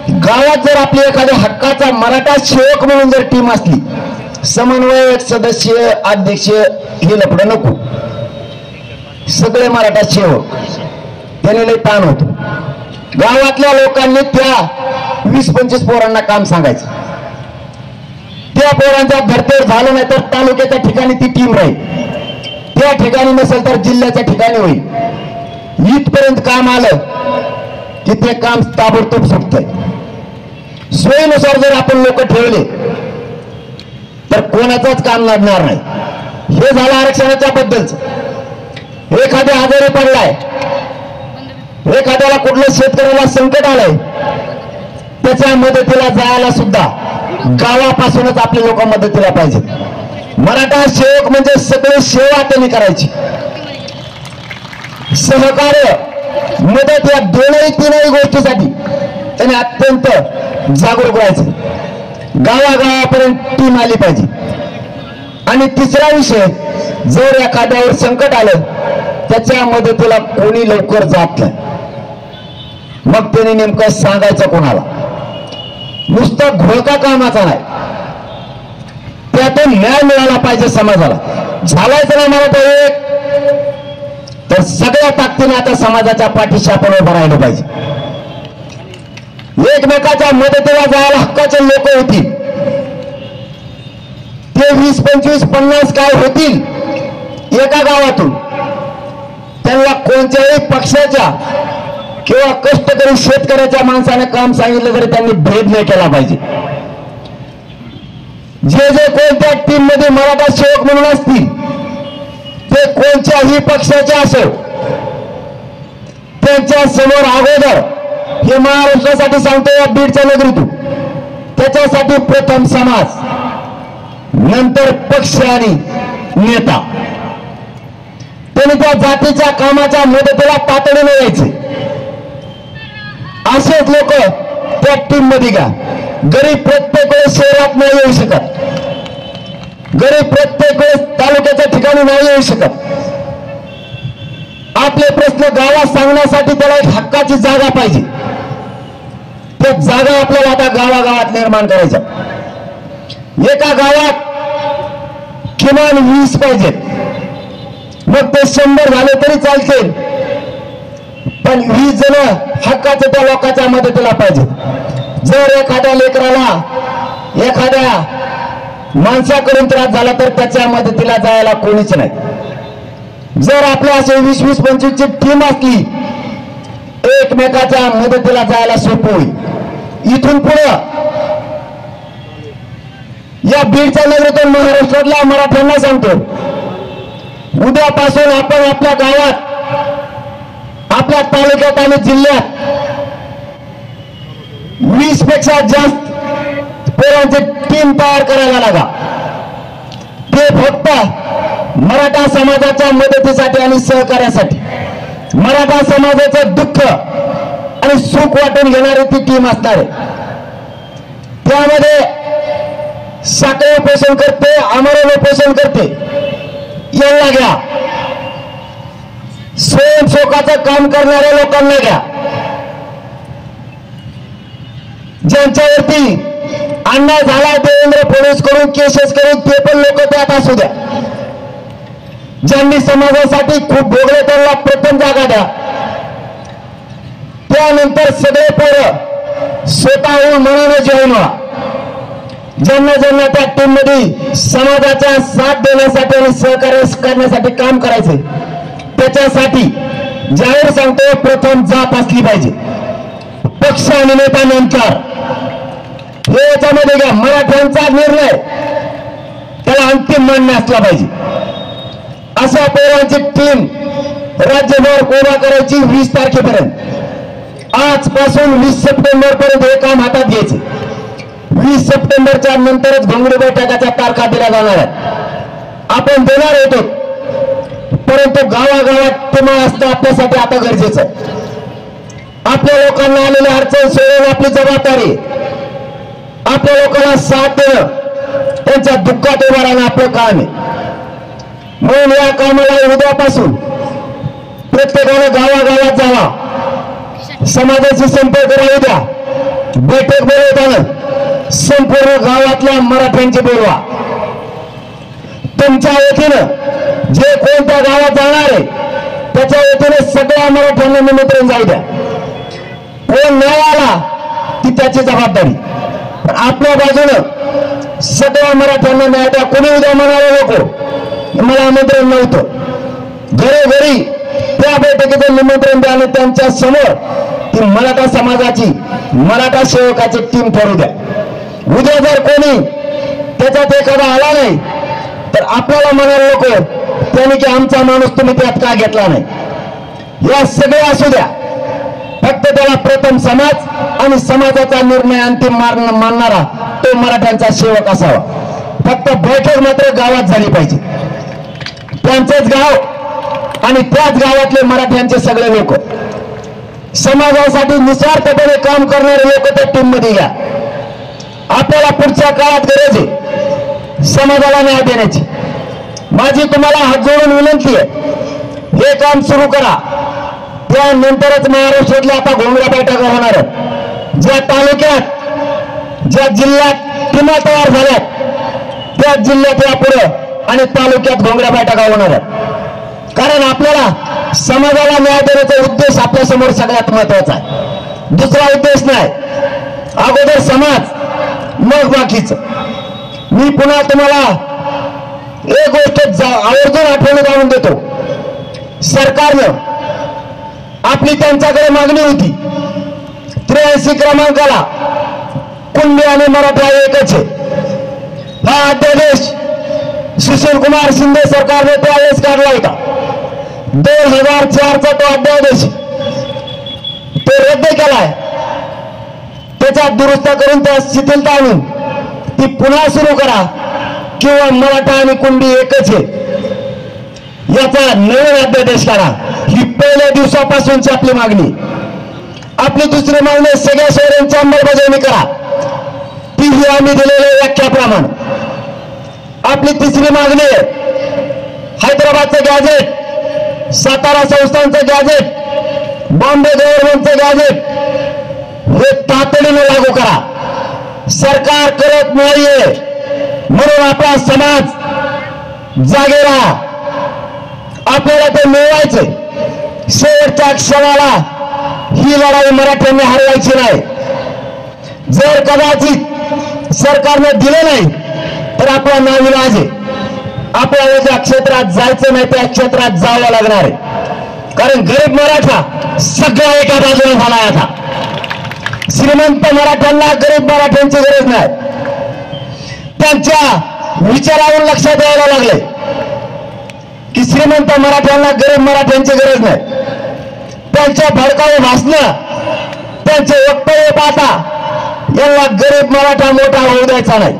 गावात जर आपली एखाद्या हक्काचा मराठा सेवक म्हणून जर टीम असली, समन्वयक, सदस्य, अध्यक्ष हे लफडं नको. सगळे मराठा सेवक त्याने लय ताण होतो. गावातल्या लोकांनी त्या 20-25 पोरांना काम सांगायचं. त्या पोरांच्या धर्तेवर झालं नाही तर तालुक्याच्या ठिकाणी ती टीम राहील, त्या ठिकाणी नसेल तर जिल्ह्याच्या ठिकाणी होईल. इथपर्यंत काम आलं की ते काम ताबडतोब सुटतंय. सोयीनुसार जर आपण लोक ठेवले तर कोणाचंच काम लागणार नाही. हे झालं आरक्षणाच्या बद्दलच. एखाद्या आजारी पडलाय, एखाद्याला कुठल्या शेतकऱ्याला संकट आलंय, त्याच्या मदतीला जायला सुद्धा गावापासूनच आपले लोक मदतीला पाहिजे. मराठा सेवक म्हणजे सगळे सेवा त्यांनी करायची. सहकार्य, मदत या तीनही गोष्टीसाठी त्यांनी अत्यंत जागरूक राहायचं. गावागावापर्यंत टीम आली पाहिजे. आणि तिसरा विषय, जर एखाद्यावर संकट आलं त्याच्या मदतीला कोणी लवकर जात नाही, मग त्यांनी नेमकं सांगायचं कोणाला. नुसता घोळका कामाचा नाही, त्यातून न्याय मिळाला पाहिजे समाजाला. झालायचं नाही मला तर तर सगळ्या ताकदीने आता समाजाच्या पाठीशी आपण उभं राहिलं पाहिजे. एकमेकाच्या मदतीला जायला हक्काचे लोक होतील. ते 20, 25, 50 काय होतील एका गावातून. त्यांना कोणत्याही पक्षाच्या किंवा कष्टकरी शेतकऱ्याच्या माणसाने काम सांगितलं तरी त्यांनी भेद नाही केला पाहिजे. जे जे कोणत्या टीम मध्ये मराठा सेवक म्हणून असतील ते कोणत्याही पक्षाचे असो, त्यांच्या समोर अगोदर, हे महाराष्ट्रासाठी सांगतो या बीडच्या नगरीतून, त्याच्यासाठी प्रथम समाज, नंतर पक्ष आणि नेता. त्यांनी त्या जातीच्या कामाच्या मदतीला तातडीने यायचे. असेच लोक त्या टीम मध्ये घ्या. गरीब प्रत्येक वेळेस शहरात नाही येऊ शकत, गरीब प्रत्येक वेळेस तालुक्याच्या ठिकाणी नाही येऊ शकत. आपले प्रश्न गावात सांगण्यासाठी त्याला एक हक्काची जागा पाहिजे. त्या जागा आपल्याला आता गावागावात निर्माण करायच्या. एका गावात किमान 20 पाहिजेत. मग ते 100 झाले तरी चालते, पण 20 जण हक्काचे त्या लोकांच्या मदतीला पाहिजे. जर एखाद्या लेकराला, एखाद्या माणसाकडून त्रास झाला तर त्याच्या मदतीला जायला कोणीच नाही. जर आपल्या असे 20-20, 25 ची टीम असली, एकमेकाच्या मदतीला जायला सोपं होईल. इथून पुढे या बीडच्या नगरीतून महाराष्ट्रातल्या मराठ्यांना सांगतो, उद्यापासून आपण आपल्या गावात, आपल्या तालुक्यात आणि जिल्ह्यात 20 पेक्षा जास्त पोरांची टीम तयार करायला लागा. ते फक्त मराठा समाजाच्या मदतीसाठी आणि सहकार्यासाठी, मराठा समाजाचं दुःख आणि सुख वाटून घेणारी ती टीम असणार आहे. त्यामध्ये साखळी उपोषण करते, आमरण उपोषण करते, यांना घ्या. स्वयंसेवकाचं काम करणाऱ्या लोकांना घ्या. ज्यांच्यावरती अन्याय झाला देवेंद्र फडणवीस करून, केसेस करून, ते पण लोक त्यात असू द्या. ज्यांनी समाजासाठी खूप भोगले त्यांना प्रथम जागा द्या. त्यानंतर सगळे पोरं स्वतःहून मनानं जॉईन व्हा. ज्यांना ज्यांना त्या टीम मध्ये समाजाच्या साथ देण्यासाठी आणि सहकार्य करण्यासाठी काम करायचे, त्याच्यासाठी जाहीर सांगतो, प्रथम जात असली पाहिजे. पक्ष आणि नेता नंतर. हे याच्यामध्ये घ्या. मराठ्यांचा निर्णय त्याला अंतिम मान्य असला पाहिजे. अशा पोरांची टीम राज्यभर उभा करायची 20 तारखेपर्यंत. आजपासून 20 सप्टेंबर पर्यंत हे काम हातात घ्यायचे. 20 सप्टेंबरच्या नंतरच घोंगडी बैठकाच्या तारखा दिल्या जाणार आहेत. आपण देणार होतो, परंतु गावागावात टीम असणं आपल्यासाठी आता गरजेचं आहे. आपल्या लोकांना आलेली अडचण सोडवणं आपली जबाबदारी. आपल्या लोकांना साथ देणं, त्यांच्या दुःखात उभा राहणं आपलं काम आहे. म्हणून या कामाला उद्यापासून प्रत्येकाने गावागावात जावा, समाजाशी संपर्क राहू द्या, बैठक बोलवताना संपूर्ण गावातल्या मराठ्यांची बोलवा. तुमच्या वतीनं जे कोणत्या गावात जाणार आहे त्याच्या वतीने सगळ्या मराठ्यांना निमंत्रण जाऊ द्या. कोण नाही आला ती त्याची जबाबदारी, पण आपल्या बाजूनं सगळ्या मराठ्यांना न्याय द्या. कोणी उद्या म्हणाले नको मला आमंत्रण नव्हतं, घरोघरी त्या बैठकीचं निमंत्रण द्या आणि त्यांच्या समोर ती मराठा समाजाची, मराठा सेवकाची टीम ठरू द्या. उद्या जर कोणी त्याच्यात एखादा आला नाही तर आपल्याला म्हणायला नको त्याने की आमचा माणूस तुम्ही त्यात का घेतला नाही. या सगळ्या असू द्या, फक्त त्याला प्रथम समाज आणि समाजाचा निर्णय अंतिम मानणारा तो मराठ्यांचा सेवक असावा. फक्त बैठक मात्र गावात झाली पाहिजे, त्यांचेच गाव आणि त्याच गावातले मराठ्यांचे सगळे लोक, समाजासाठी निस्वार्थपणे काम करणारे लोक त्या टीम मध्ये घ्या. आपल्याला पुढच्या काळात गरज आहे समाजाला न्याय देण्याची. माझी तुम्हाला हात जोडून विनंती आहे, हे काम सुरू करा. त्यानंतरच महाराष्ट्रातल्या आता घोंगड्या बैठका होणार. ज्या तालुक्यात, ज्या जिल्ह्यात टीमा तयार झाल्यात त्या जिल्ह्यात यापुढे आणि तालुक्यात घोंगड्या बैठका होणार आहेत. कारण आपल्याला समाजाला न्याय देण्याचा उद्देश आपल्या समोर सगळ्यात महत्वाचा आहे, दुसरा उद्देश नाही. अगोदर समाज मग बाकीच. मी पुन्हा तुम्हाला एक गोष्ट आवर्जून आठवण आणून देतो. सरकारनं आपली त्यांच्याकडे मागणी होती, 83 क्रमांकाला कुणबी आणि मराठा एकच आहे. हा अध्यादेश सुशील कुमार शिंदे सरकारने त्यावेळेस काढला होता. 2004चा तो अध्यादेश तो रद्द केलाय. त्याच्यात दुरुस्त करून त्या शिथिलता आणून ती पुन्हा सुरू करा किंवा मराठा आणि कुणबी एकच आहे याचा नवीन अध्यादेश करा. ही पहिल्या दिवसापासूनची आपली मागणी. आपली दुसरी मागणी सगळ्या शहरांची अंमलबजावणी करा, तीही आम्ही दिलेल्या व्याख्याप्रमाणे. आपली तिसरी मागणी आहे हैदराबादचं गॅजेट, सातारा संस्थांचं गॅजेट, बॉम्बे गव्हर्नमेंटचं गॅजेट हे तातडीने लागू करा. सरकार करत नाहीये म्हणून आपला समाज जागे राहा. आपल्याला ते मिळवायचे. शेवटच्या क्षणाला ही लढाई मराठ्यांनी हरवायची नाही. जर कदाचित सरकारने दिलं नाही तर आपला नाविलाज आहे. आपल्याला ज्या क्षेत्रात जायचं नाही त्या क्षेत्रात जावं लागणार आहे. कारण गरीब मराठा सगळा एका बाजूने झाला. आता श्रीमंत मराठ्यांना गरीब मराठ्यांची गरज नाही. त्यांच्या विचारावरून लक्षात यायला लागले की श्रीमंत मराठ्यांना गरीब मराठ्यांची गरज नाही. त्यांच्या भडकाऊ भाषणं, त्यांचे वक्तव्य पाहता यांना गरीब मराठा मोठा होऊ द्यायचा नाही.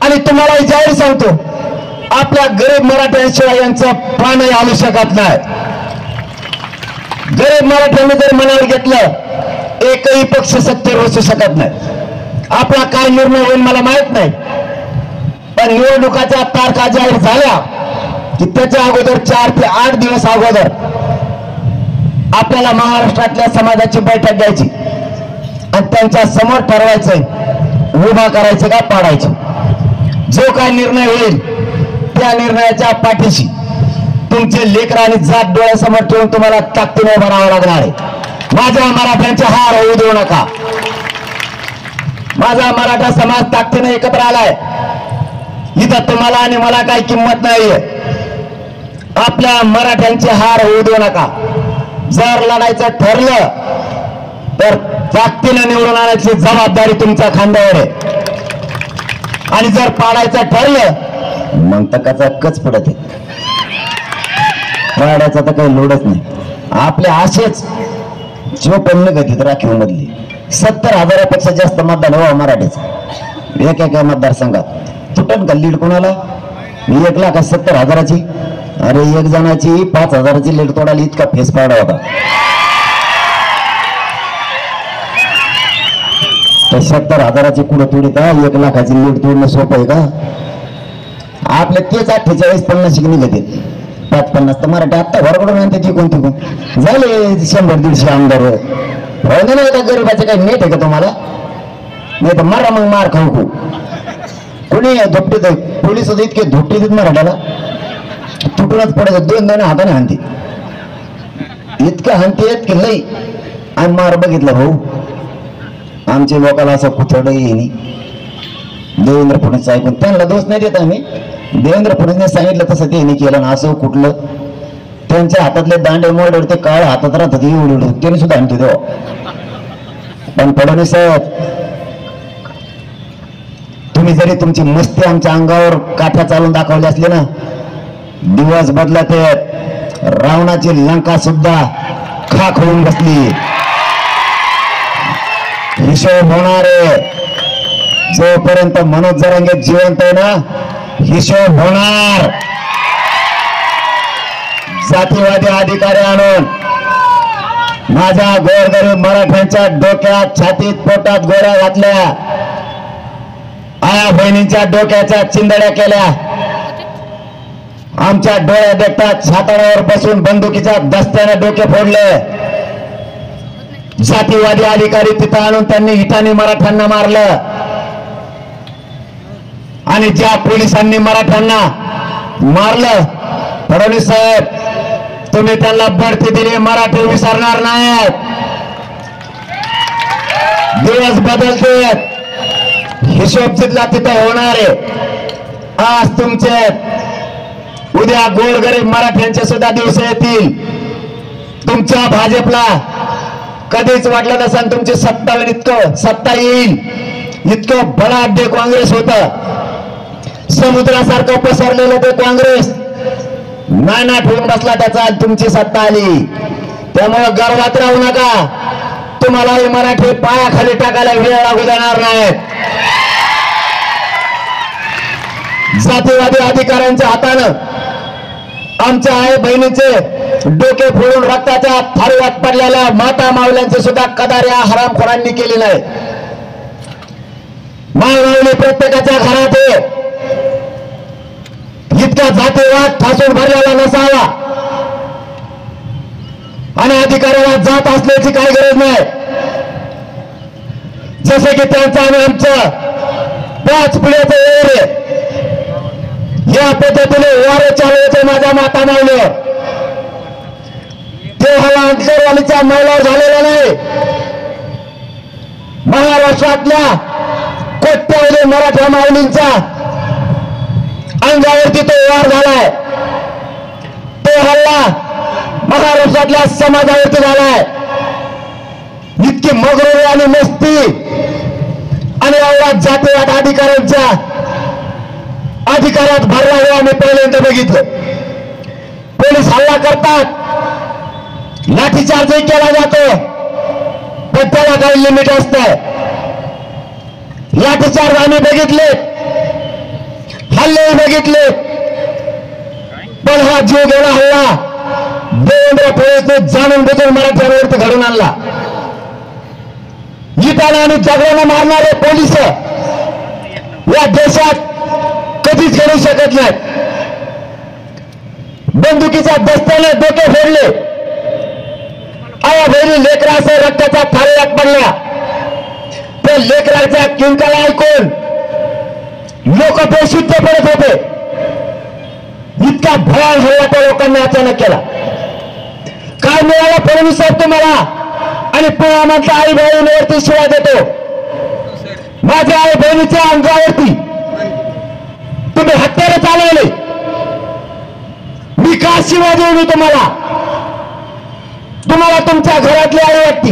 आणि तुम्हालाही जाहीर सांगतो, आपल्या गरीब मराठ्यांशिवाय यांचं प्राणही आलू शकत नाही. गरीब मराठ्यांनी जर मनावर घेतलं एकही पक्ष सत्तेवर बसू शकत नाही. आपला काय निर्णय होईल मला माहित नाही, पण निवडणुकाच्या तारखा जाहीर झाल्या की त्याच्या अगोदर 4 ते 8 दिवस अगोदर आपल्याला महाराष्ट्रातल्या समाजाची बैठक घ्यायची आणि त्यांच्या समोर ठरवायचंय उभा करायचं का पाडायचं. जो काय निर्णय होईल त्या निर्णयाच्या पाठीशी तुमचे लेकर आणि जात डोळ्यासमोर ठेवून तुम्हाला ताकदीने उभं राहावं लागणार आहे. माझ्या मराठ्यांचे हार होऊ देऊ नका. माझा मराठा समाज ताकदीने एकत्र आलाय. इथं तुम्हाला आणि मला काही किंमत नाहीये. आपल्या मराठ्यांचे हार होऊ देऊ नका. जर लढायचं ठरलं तर ताकदीने निवडून आणायची जबाबदारी तुमच्या खांद्यावर आहे. आणि जर पाडायचं ठरलं मग तकाचा कच पडत आहे. पाडायचा तर काही लोडच नाही. आपले आशेच जो पण गतीत राखीव मधली 70,000पेक्षा जास्त मतदान हो मराठीचं एका मतदारसंघात. तुटन का लीड कोणाला? 1,70,000ची. अरे एक जणाची 5,000ची लीड तोडायला इतका फेस पाडा होता. तर 70,000ची कुठं तोडीत 1,00,000ची लीड तोडणं सोपं आहे का? आपले तेच 48-50 निघते 5-50 तर मराठी आत्ता भरकडून आणते ती कोणती कोण झाले 100-150 आमदार राहू दे ना का गरीबाचे काही नेट आहे का तुम्हाला नाही तर मारा मग मार खाऊ कोणी धोपटे पोलीस होते इतके धोपटे देत मराठ्याला तुटूनच पडायचं 2 हाताने हाणते इतकं हाणते की लई आणि मार बघितलं भाऊ आमच्या लोकांना असं कुथड येईनी देवेंद्र फडणवीस ऐकून त्यांना दोष नाही देत आम्ही देवेंद्र फडणवीसने सांगितलं तसं ते केलं ना असं कुठलं त्यांच्या हातातले दांडे मोडे ते काळ हातात राहतात एवढे त्याने सुद्धा आणते तेव्हा पण फडणवीस साहेब तुम्ही जरी तुमची मस्ती आमच्या अंगावर काठ्या चालून दाखवली असली ना दिवस बदलत रावणाची लंका सुद्धा खाक होऊन बसली हिशोब होणार आहे जोपर्यंत मनोज जरांगे जिवंत आहे ना हिशोब होणार जातीवादी अधिकारी आणून माझ्या गोरगरीब मराठ्यांच्या डोक्यात छातीत पोटात गोळ्या घातल्या आया बहिणींच्या डोक्याच्या चिंदड्या केल्या आमच्या डोळ्या देखतात छाताडावर बसून बंदुकीच्या दस्त्याने डोके फोडले जातीवादी अधिकारी तिथं आणून त्यांनी इटाने मराठ्यांना मारलं आणि ज्या पोलिसांनी मराठ्यांना मारलं फडणवीस साहेब तुम्ही त्यांना बढती दिली मराठी विसरणार नाहीत दिवस बदलते हिशोब जिथला तिथं होणार आहे आज तुमचे उद्या गोरगरीब मराठ्यांचे सुद्धा दिवस येतील तुमच्या भाजपला कधीच वाटलं नसेल तुमची सत्ता येईल इतकं बलाढ्य काँग्रेस होतं समुद्रासारखं पसरलेलं ते काँग्रेस नाना ठेवून बसला त्याचा तुमची सत्ता आली त्यामुळे गर्वात राहू नका तुम्हालाही मराठी पायाखाली टाकायला वेळ लागू देणार नाहीत जातीवादी अधिकाऱ्यांच्या हातानं आमच्या आई बहिणीचे डोके फोडून रक्ताच्या थारीवात पडलेल्या माता मावल्यांचे सुद्धा कदार्या हरामखोरांनी केली नाही मायमाऊली प्रत्येकाच्या घरात इतका जातीवाद ठासून भरलेला नसावा आणि अधिकाऱ्याला जात असल्याची काही गरज नाही जसे की त्यांचं आणि आमचं 5 पिढ्याचं वेळ या पद्धतीने वारे चालवायचे माझ्या माता मावलीवर ते हवा अंतरवालीच्या महिला झालेला नाही महाराष्ट्रातल्या कोट्यावधी मराठा माऊलींचा अंगावरती तो वार झालाय तो हल्ला महाराष्ट्रातल्या समाजावरती झालाय इतकी मगरुरी आणि मस्ती आणि एवढा जातीवाद अधिकाऱ्यांच्या अधिकारात भरला हे आम्ही पहिल्यांदा बघितलं पोलीस हल्ला करतात लाठीचार्जही केला जातो पण त्याला काही लिमिट असतं लाठीचार्ज आम्ही बघितले हल्लेही बघितले पण हा जीव गेला हल्ला देवेंद्र फडणवीसने जाणून बुजून मराठ्यांवरती घडून आणला इटाने आणि जगड्याने मारणारे पोलीस या देशात कधीच करू शकत नाहीत बंदुकीच्या दस्त्याने डोके फोडले आया बहिणी लेकरासह रक्ताच्या थाळीत पडल्या त्या लेकराच्या किंकाळा ऐकून लोक बेशुद्ध पडत होते इतका भयान हल्ला त्या लोकांनी अचानक केला काय मिळाला फडणवीस साहेब तुम्हाला आणि पुण्यामधल्या आई बहिणीवरती शिवाय देतो माझ्या आई बहिणीच्या अंगावरती तुम्ही हत्यारे चालवले मी का शिवाय देऊ मी तुम्हाला तुमच्या घरातली आई वाटती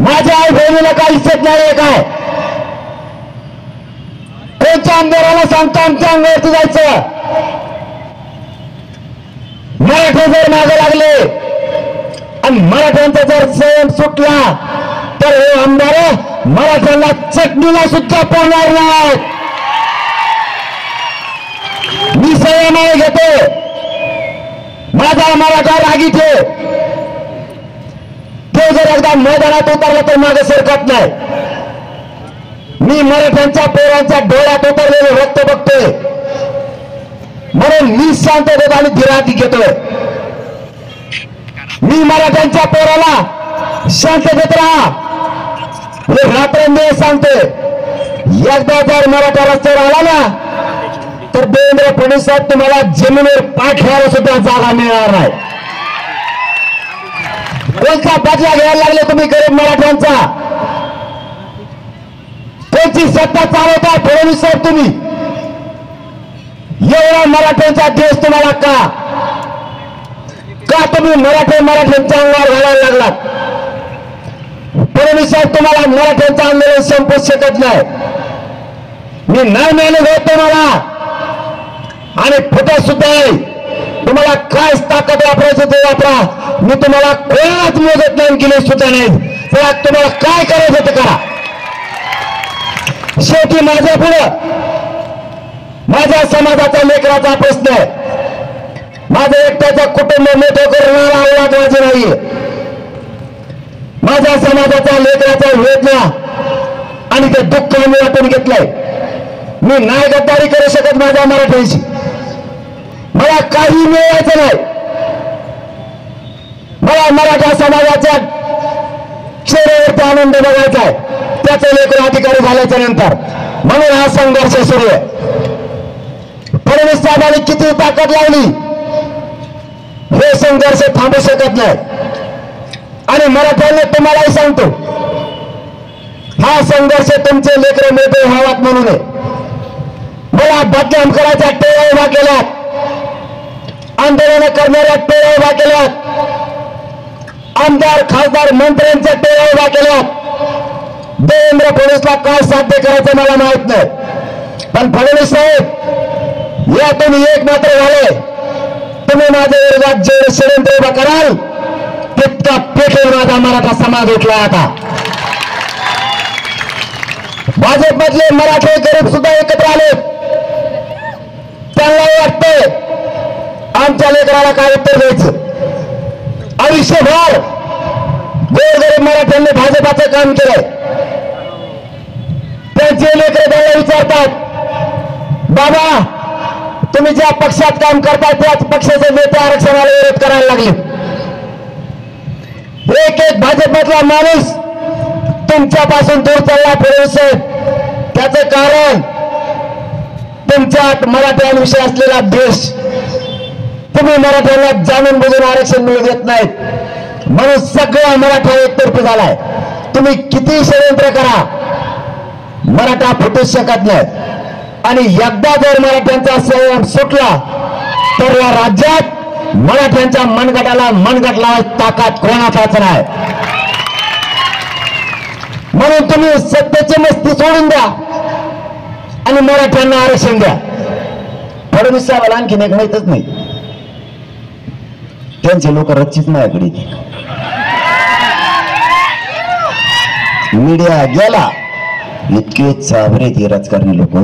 माझ्या आई बहिणीला काय इज्जत नाही काय कोणत्या आमदाराला सांगतो आमच्या अंगावरती जायचं मराठे जर मागे लागले आणि मराठ्यांचा जर संयम सुटला तर हे आमदार मराठ्यांना चटणीला सुद्धा पोहणार नाहीत मी संयमाने घेतो माझा मराठा रागीत तो जर एकदा मैदानात उतरला तर मागे सरकत नाही मी मराठ्यांच्या पोरांच्या डोळ्यात उतरलेले रक्त बघतोय म्हणून मी शांततेत आणि धीरात घेतोय. मी मराठ्यांच्या पोराला शांततेत राहा हे रात्रंदिवस सांगतोय. एकदा जर मराठा रस्त्यावर आला ना तर देवेंद्र फडणवीस साहेब तुम्हाला जमिनीवर पाय ठेवायला सुद्धा जागा मिळणार नाही. कोणता बदला घ्यायला लागले तुम्ही गरीब मराठ्यांचा? कोणती सत्ता चालवता फडणवीस साहेब तुम्ही? एवढा मराठ्यांचा देश तुम्हाला का तुम्ही मराठ्यांच्या अंगावर घालायला लागलात? फडणवीस साहेब तुम्हाला मराठ्यांचं आंदोलन संपवू शकत नाही. मी नाही मेहनत होत तुम्हाला आणि फुटत सुद्धा आहे. तुम्हाला काय ताकद वापरायचं ते वापरा. मी तुम्हाला कोणालाच मोजत नाही गेले सुद्धा नाही. तर तुम्हाला काय करायचं ते करा. शेवटी माझ्या पुढं माझ्या समाजाचा लेकराचा प्रश्न आहे. माझं एकट्याचं कुटुंब मोठं करणारा औलाद माझी नाहीये. माझ्या समाजाचा लेकराचा वेदना आणि ते दुःख मी वाटून घेतलंय. मी नाही गद्दारी करू शकत माझ्या मराठ्यांशी. मला काही मिळवायचं नाही. मला मराठा समाजाच्या चेहऱ्यावरती आनंद बघायचा आहे. त्याचं लेकरं अधिकारी झाल्याच्या नंतर. म्हणून हा संघर्ष सुरू आहे. फडणवीस साहेबांनी किती ताकद लावली हे संघर्ष थांबू शकत नाही. आणि मराठ्यांना तुम्हालाही सांगतो हा संघर्ष तुमचे लेकरं मोठे व्हावात म्हणून आहे. मला बदनाम करायच्या टोळ्या उभा केल्यात. आंदोलन करणाऱ्या टोळ्या उभा केल्यात. आमदार खासदार मंत्र्यांच्या टोळ्या उभा केल्यात. देवेंद्र फडणवीसला काय साध्य करायचं मला माहित नाही. पण फडणवीस साहेब यातून एक मात्र झाले. तुम्ही माझ्या विरोधात जे षडयंत्र उभा कराल तितका पेटून माझा मराठा समाज उठला. आता भाजपमधले मराठे गरीब सुद्धा एकत्र आले. त्यांना वाटतंय आमच्या लेकराला काय उत्तर द्यायचं. आयुष्यभर गोरगरीब मराठ्यांनी भाजपाचं काम केलंय. त्यांचे लेकर त्यांना विचारतात बाबा तुम्ही ज्या पक्षात काम करताय त्याच पक्षाचे नेते आरक्षणाला विरोध करायला लागले. एक एक भाजपमधला माणूस तुमच्यापासून दूर चालला फडणवीस साहेब. त्याचं कारण तुमच्यात मराठ्यांविषयी असलेला द्वेष. तुम्ही मराठ्यांना जाणून बुजून आरक्षण मिळू देत नाहीत म्हणून सगळा मराठा एकतर्फी झालाय. तुम्ही किती षडयंत्र करा मराठा फुटूच शकत नाही. आणि एकदा जर मराठ्यांचा संयम सुटला तर या राज्यात मराठ्यांच्या मनगटाला मनगट लावायची ताकद कोणाचाच नाही. म्हणून तुम्ही सत्तेची मस्ती सोडून द्या आणि मराठ्यांना आरक्षण द्या. फडणवीस साहेबाला आणखीन एक माहितच नाही. त्यांचे लोक रच्चीच माझ्याकडे. मीडिया गेला इतके चाभरे ते राजकारणी लोक.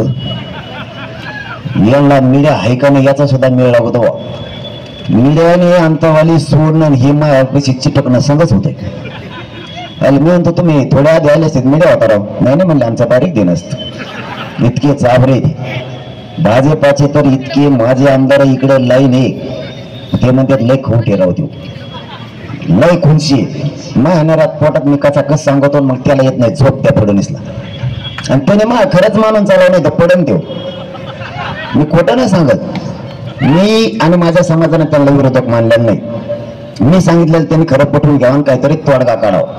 यांना मीडिया आहे का नाही याचा सुद्धा मेळ लागतो. मीडियाने अंतवाली सोडणं हे मायापाशी चिटकणं संगच होते. मी म्हणतो तुम्ही थोड्या आधी आले असते मीडिया होता राव. नाही नाही म्हणले आमचा बारीक दिन असत. इतके चाभरे भाजपाचे तर इतके माझे आमदार इकडे लाईन आहे. ते म्हणतात लय खोटे राव देऊ लय खुनशी. महिन्यात पोटात मी कसा कस सांगतो मग त्याला येत नाही झोप त्या फडणवीसला. आणि त्याने मग खरंच मानून चालव नाही तर पडन देऊ. मी खोटं नाही सांगत. मी आणि माझ्या समाजाने त्यांना विरोधक मानलेलं नाही. मी सांगितलेलं त्यांनी खरं पटवून घ्यावं काहीतरी तोडगा काढावा.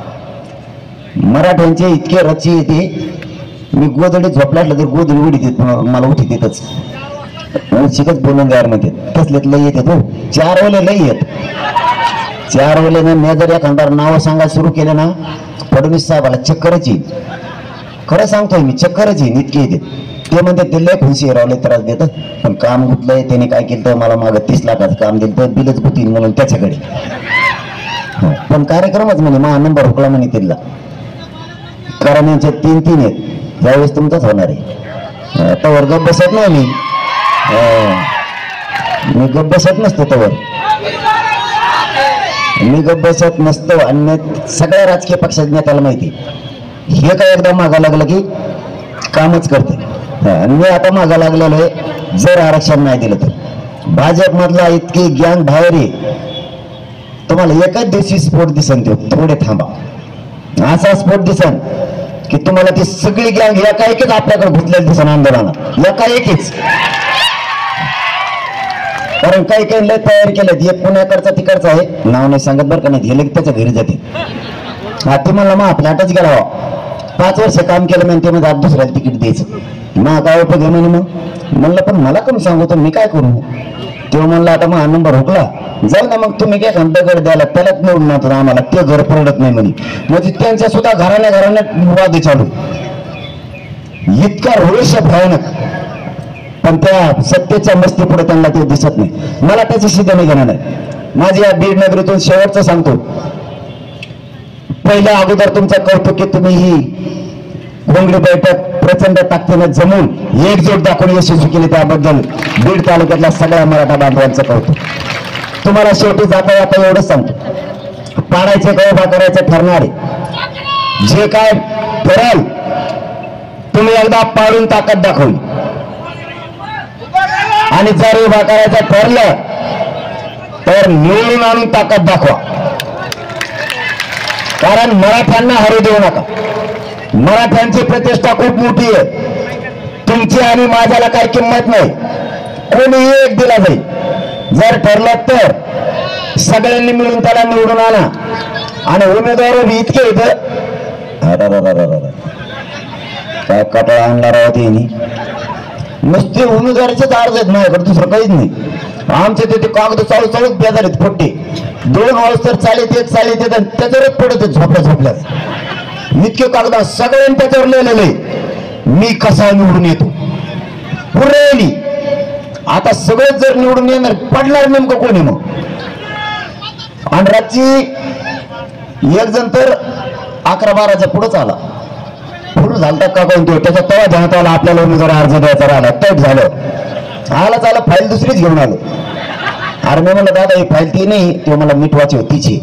मराठ्यांचे इतके रची येते. मी गोदडी झोपलाटलं तर गोदडी उडीत मला उठी देतच शिकच बोलून द्यावर म्हणते तसलेत लई येते. तो 4 ओले लई येत. 4 ओले मी जर एखादा नाव सांगायला सुरू केलं ना फडणवीस साहेबाला चक्करच येईल. खरं सांगतोय मी चक्करच येईल इतके येते. ते म्हणते ते लय खुशी रावले त्रास देत पण काम गुतलंय. त्याने काय केलं तर मला मागं 30 लाखाचं काम दिलं तर बिलच गुतील म्हणून त्याच्याकडे. पण कार्यक्रमच म्हणे मा नंबर हुकला म्हणे तिथला. कारण यांचे 3-3 आहेत. ज्यावेळेस तुमचाच होणार आहे. तवर गप बसत नाही मी गप बसत नसतो. तवर मी गप बसत नसतो. आणि सगळ्या राजकीय पक्षाच्या नेत्याला माहिती हे काय एकदा मागा लागलं की कामच करते. आणि मी आता मागा लागलेलो आहे जर आरक्षण नाही दिलं तर भाजप मधला इतकी गँग बाहेर आहे, तुम्हाला एकाच दिवशी स्फोट दिसन, ते थोडे थांबा, असा स्फोट दिसन की तुम्हाला ती सगळी गँग एकाएकीच आपल्याकडे घुसलेली दिसन आंदोलनात, एकाएकीच. कारण काही काही लय तयारी केलं, एक पुण्याकडचा तिकडचा आहे, नाव नाही सांगत बरं का, नाही गेले की त्याच्या घरी जाते. हा ती म्हणला मग फ्लॅटच गेला, 5 वर्ष काम केलं म्हणजे ते मध्ये दुसऱ्याला तिकीट द्यायचं, मग काय उपयोग आहे म्हणे. मग म्हणलं पण मला कोण सांगू, मी काय करू. तेव्हा म्हणलं आता मग नंबर हुकला, जाऊ ना मग तुम्ही काय दगड द्यायला त्यालाच निवडून नव्हतं आम्हाला, ते घर परवडत नाही म्हणे. म्हणजे त्यांच्या सुद्धा घराने वाद चालू, इतका रोष भयानक. पण त्या सत्तेच्या मस्ती पुढे त्यांना ते दिसत नाही. मला त्याच्याशी देणं घेणं नाही. माझी या बीड नगरीतून शेवटचं सांगतो, पहिल्या अगोदर तुमचं कौतुक की तुम्ही ही घोंगडी बैठक प्रचंड ताकदीने जमून एकजूट दाखवून यशस्वी केली, त्याबद्दल बीड तालुक्यातल्या सगळ्या मराठा बांधवांचं कौतुक. तुम्हाला शेवटी जाता जाता एवढंच सांगतो, पाडायचे का उभा करायचं ठरणारे जे काय कराल तुम्ही एकदा पाडून ताकद दाखवली, आणि जर उभा करायचं ठरलं तर निवडून आणून ताकद दाखवा. कारण मराठ्यांना हरू देऊ नका. मराठ्यांची प्रतिष्ठा खूप मोठी आहे, तुमची आणि माझ्याला काही किंमत नाही, कोणीही एक दिला जाईल. जर ठरलं तर सगळ्यांनी मिळून त्याला निवडून आणा. आणि उमेदवार इतके इथं काय कटाळा आणणार होती, नुसते उमेदवाराचेच अर्ज आहेत माझ्याकडे, दुसरं काहीच नाही. आमचे ते कागद चालू चालूच बेजारीत फोटे, 2 वर्ष तर चालीत येत त्याच्यावरच पडत झोपल्याच इतके कागद सगळ्यांनी त्याच्यावर लिहिलेले, मी कसा निवडून येतो पुरेली. आता सगळेच जर निवडून येणार, पडणार नेमकं कोणी मग. आणि रात्री एक जण तर 11-12च्या पुढेच आला, पूर्ण झालता का कोण तो, त्याचा तेव्हा ध्यानात आला आपल्याला उमेदवार अर्ज द्यायचा राहिला, टाईट झालं, आला फाईल दुसरीच घेऊन आलो. अरे मी म्हणलं दादा ही फाईल ती नाही, ते मला मिटवायची होती तिची.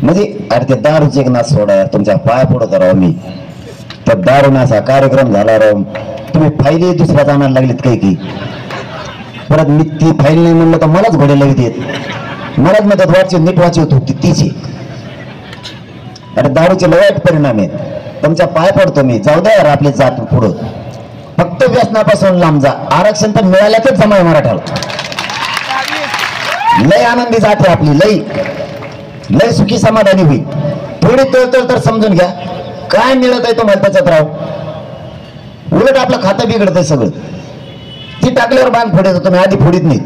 म्हणजे अरे ते दारूचे एक नाच सोडा यार, तुमच्या पाय पडत राव मी, तर दारू असा कार्यक्रम झाला राव, तुम्ही फाईली दुसऱ्याच आणायला लागलीत काही. परत मी ती फाईल नाही म्हणलं तर मलाच घोडे लागत येत, मलाच मदत वाची नीट वाची होती तिची. अरे दारूचे लय वाईट परिणाम आहेत, तुमच्या पाय पडतो मी, जाऊ द्या यार आपली जात पुढं, फक्त व्यसनापासून लांब जा. आरक्षण तर मिळाल्यातच जमा आहे मराठ्याला, लय आनंदी जाते आपली, लय सुखी समाधानी होईल. थोडी तळतळ तर समजून घ्या, काय मिळत आहे तुम्हाला त्याच्यात राव, उलट आपलं खातं बिघडत आहे सगळं. ती टाकल्यावर बांध फोडायचं, तुम्ही आधी फोडीत नाही.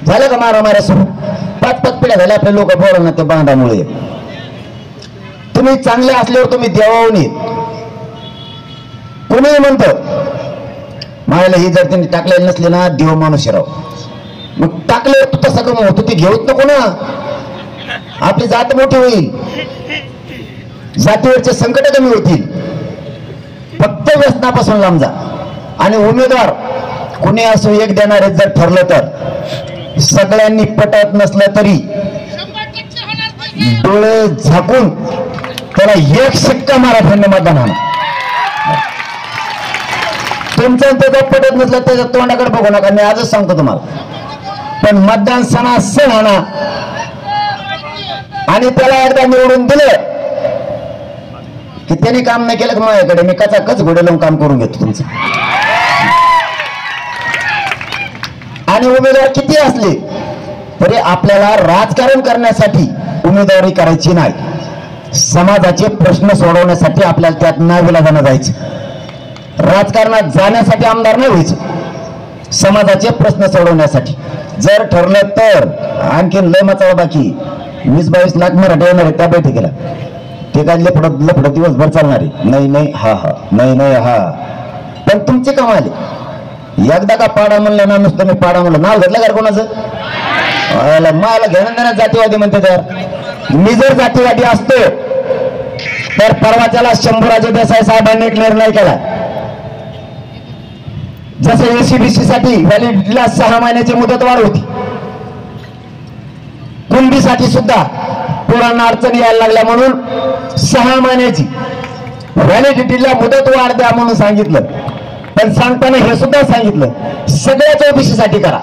झालं का मारा सुरू, 5-5 पिढ्या झाल्या आपले लोक बोलव ना ते बांधामुळे. तुम्ही चांगले असल्यावर तुम्ही देवाहून येत. कोणीही म्हणतं मायाला ही जर त्यांनी टाकलेली नसली ना, देव माणूस राव, मग टाकल्यावर तू तसं कमी होतो, ती घेऊत नको ना, आपली जात मोठी होईल, जातीवरचे संकट कमी होतील. फक्त व्यसनापासून लांब जा. आणि उमेदवार कुणी असो एक देणारे जर ठरलं तर सगळ्यांनी पटत नसलं तरी डोळे झाकून त्याला 1 शिक्का मराठ्यांनी मतदान आणा. तुमचं त्याचं पटत नसलं त्याच्या तोंडाकडे बघू नका, मी आजच सांगतो तुम्हाला. पण मतदान सण आणा आणि त्याला एकदा निवडून दिलं की त्याने काम नाही केलं की माझ्याकडे मी कच घोडे लावून काम करून घेतो तुमचं. आणि उमेदवार किती असले तरी आपल्याला राजकारण करण्यासाठी उमेदवारी करायची नाही, समाजाचे प्रश्न सोडवण्यासाठी आपल्याला त्यात नाविलाजाने जायचं. राजकारणात जाण्यासाठी आमदार नाही व्हायचं, समाजाचे प्रश्न सोडवण्यासाठी. जर ठरलं तर आणखीन लय मचावा बाकी 20-22 लाख मराठी येणार आहे त्या बैठकीला, ते काय लफडत दिवसभर चालणार आहे. नाही हा नाही हा. पण तुमचे कमाले एकदा का पाडा म्हणलं ना, नुसतं मी पाडा म्हणलं नाव घेतलं का कोणाचं, मला घेणं देण्यात जातीवादी म्हणते. तर मी जर जातीवादी असतो तर परवाच्याला शंभूराजे देसाई साहेबांनी एक निर्णय केला, जसं एसीबीसी साठी व्हॅलिडिटीला 6 महिन्याची मुदतवाढ होती, कुणबीसाठी सुद्धा पोरांना अडचणी यायला लागल्या म्हणून 6 महिन्याची व्हॅलिडिटीला मुदतवाढ द्या म्हणून सांगितलं. पण सांगताना हे सुद्धा सांगितलं सगळ्याच ओबीसी साठी करा.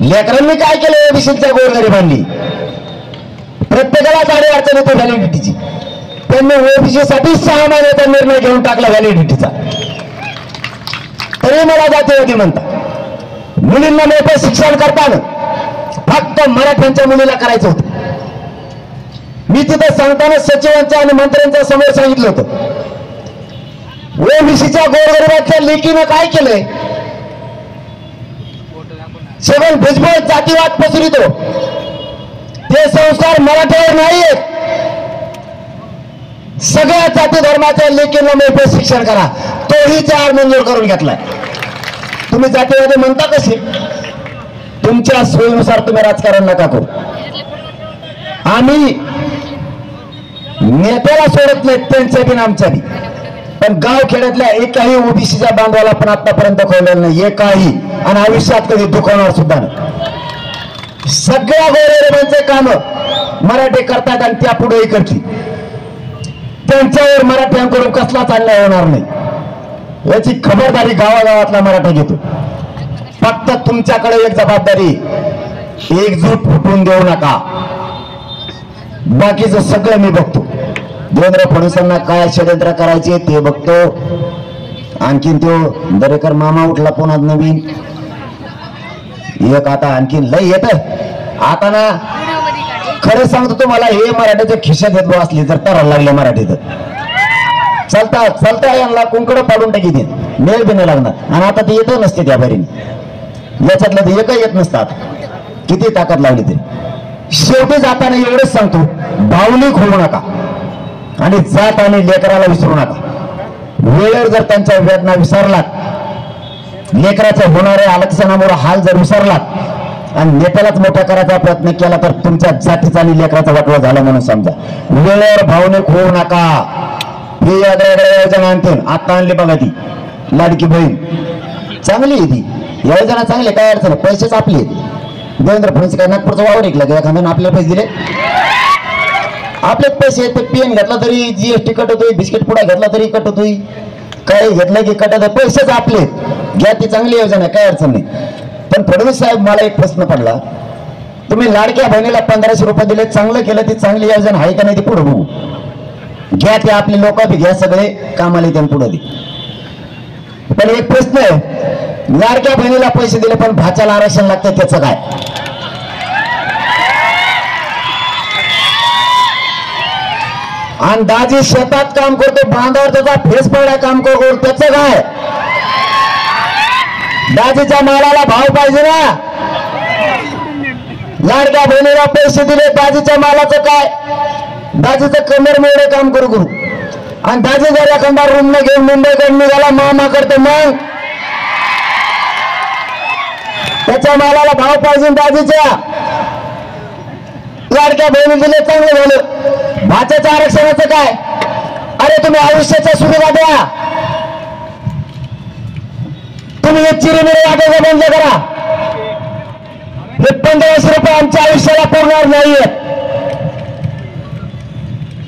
लेकरांनी काय केलं ओबीसीच्या गोरगरिबांनी प्रत्येकाला साडी अडचण होते व्हॅलिडिटीची. त्यांनी ओबीसी साठी 6 महिन्याचा निर्णय घेऊन टाकला व्हॅलिडिटीचा. तरी मला जातीवादी म्हणतात. मुलींना मोठं शिक्षण करताना फक्त मराठ्यांच्या मुलीला करायचं होतं. मी तिथं सांगताना सचिवांच्या आणि मंत्र्यांच्या समोर सांगितलं होतं ओबीसीच्या गोरगरिबाच्या लेकीनं काय केलंय. छगन भुजबळ जातीवाद पसरवितो. ते संस्कार मराठ्यावर नाहीयेत. सगळ्या जाती धर्माच्या लेकींना मोफत शिक्षण करा. तोही 4 मंजूर करून घेतलाय. तुम्ही जातीवादी म्हणता कसे. तुमच्या सोयीनुसार तुम्ही राजकारण नका करू. आम्ही नेत्याला सोडत नाहीत त्यांच्या बी आमच्या बी. पण गाव खेड्यातल्या एकाही ओबीसीच्या बांधवाला पण आतापर्यंत कळलेलं नाही एकाही. आणि आयुष्यात कधी दुकानावर सुद्धा नाही. सगळ्या गोरगरिबांचे काम मराठी करतात आणि त्या पुढेही करतील. त्यांच्यावर मराठ्यांकडून कसलाच अन्याय होणार नाही याची खबरदारी गावागावातला मराठा घेतो. फक्त तुमच्याकडे एक जबाबदारी एकजूट फुटून देऊ नका. बाकीचं सगळं मी बघतो. देवेंद्र फडणवीसांना काय षडयंत्र करायचे ते बघतो. आणखीन तो दरेकर मामा उठला पुन्हा नवीन एक आता आणखीन लय येत. आता ना खरं सांगतो तुम्हाला हे मराठीच्या खिशात येत असली तर तरायला लागले मराठीत चालता चालता यांना कुंकड पाडून टाकी दे मेळ बी नाही लागणार. आणि आता ते येत नसते त्या बारीने याच्यातलं ते एकही येत नसतं. आता किती ताकद लावली तरी शेवटी जाताना एवढंच सांगतो भावनिक होऊ नका आणि जात आणि लेकराला विसरू नका. वेळेवर जर त्यांच्या वेदना विसरलात लेकराच्या होणाऱ्या आलक्षणामुळे हाल जर विसरलात आणि नेत्यालाच मोठा करायचा प्रयत्न केला तर तुमच्या जातीचा आणि लेकराचा वाटवा झाला म्हणून समजा. वेळेवर भावनिक होऊ नका. ही योजना आणते आता आणली बघा ती लाडकी बहीण चांगली आहे. ती योजना चांगली काय अडचण पैसेच आपले आहेत. देवेंद्र फडणवीस काय नागपूरचा वावर ऐकला का एखाद्याने आपल्याला पैसे दिले. आपलेच पैसे ते पेन घेतला तरी जीएसटी कट होतोय. बिस्किट पुडा घेतला तरी कट होतोय. काय घेतलं की कट होतोय. पैसेच आपले घ्या. ती चांगली योजना काय अडचण नाही. पण फडणवीस साहेब मला एक प्रश्न पडला. तुम्ही लाडक्या बहिणीला 1500 रुपये दिले चांगलं केलं. ती चांगली योजना आहे का नाही ती पुढे बघू. घ्या ते आपले लोक बी घ्या सगळे कामाला येते पुढे दे. पण एक प्रश्न आहे लाडक्या बहिणीला पैसे दिले पण भाच्याला आरक्षण लागतं त्याचं काय. आणि दाजी शेतात काम करतो बांधावर त्याचा फेस पडला काम करतो त्याचं काय. दाजीच्या मालाला भाव पाहिजे ना. लाडक्या बहिणीला पैसे दिले दाजीच्या मालाचं काय. दाजीचं कमर मोडे काम करू करू आणि दाजी जर एखादा रूम न घेऊन मुंबईकडे निघाला मामा करतो मग त्याच्या मालाला भाव पाहिजे. दाजीच्या लाडक्या बहिणी दिले चांगलं झालं. भाच्याच्या आरक्षणाचं काय. अरे तुम्ही आयुष्याच्या सुविधा द्या. तुम्ही हे चिरीमिरी वाटायचं बंद करा. हे 1500 रुपये आमच्या आयुष्याला पुरणार नाहीये.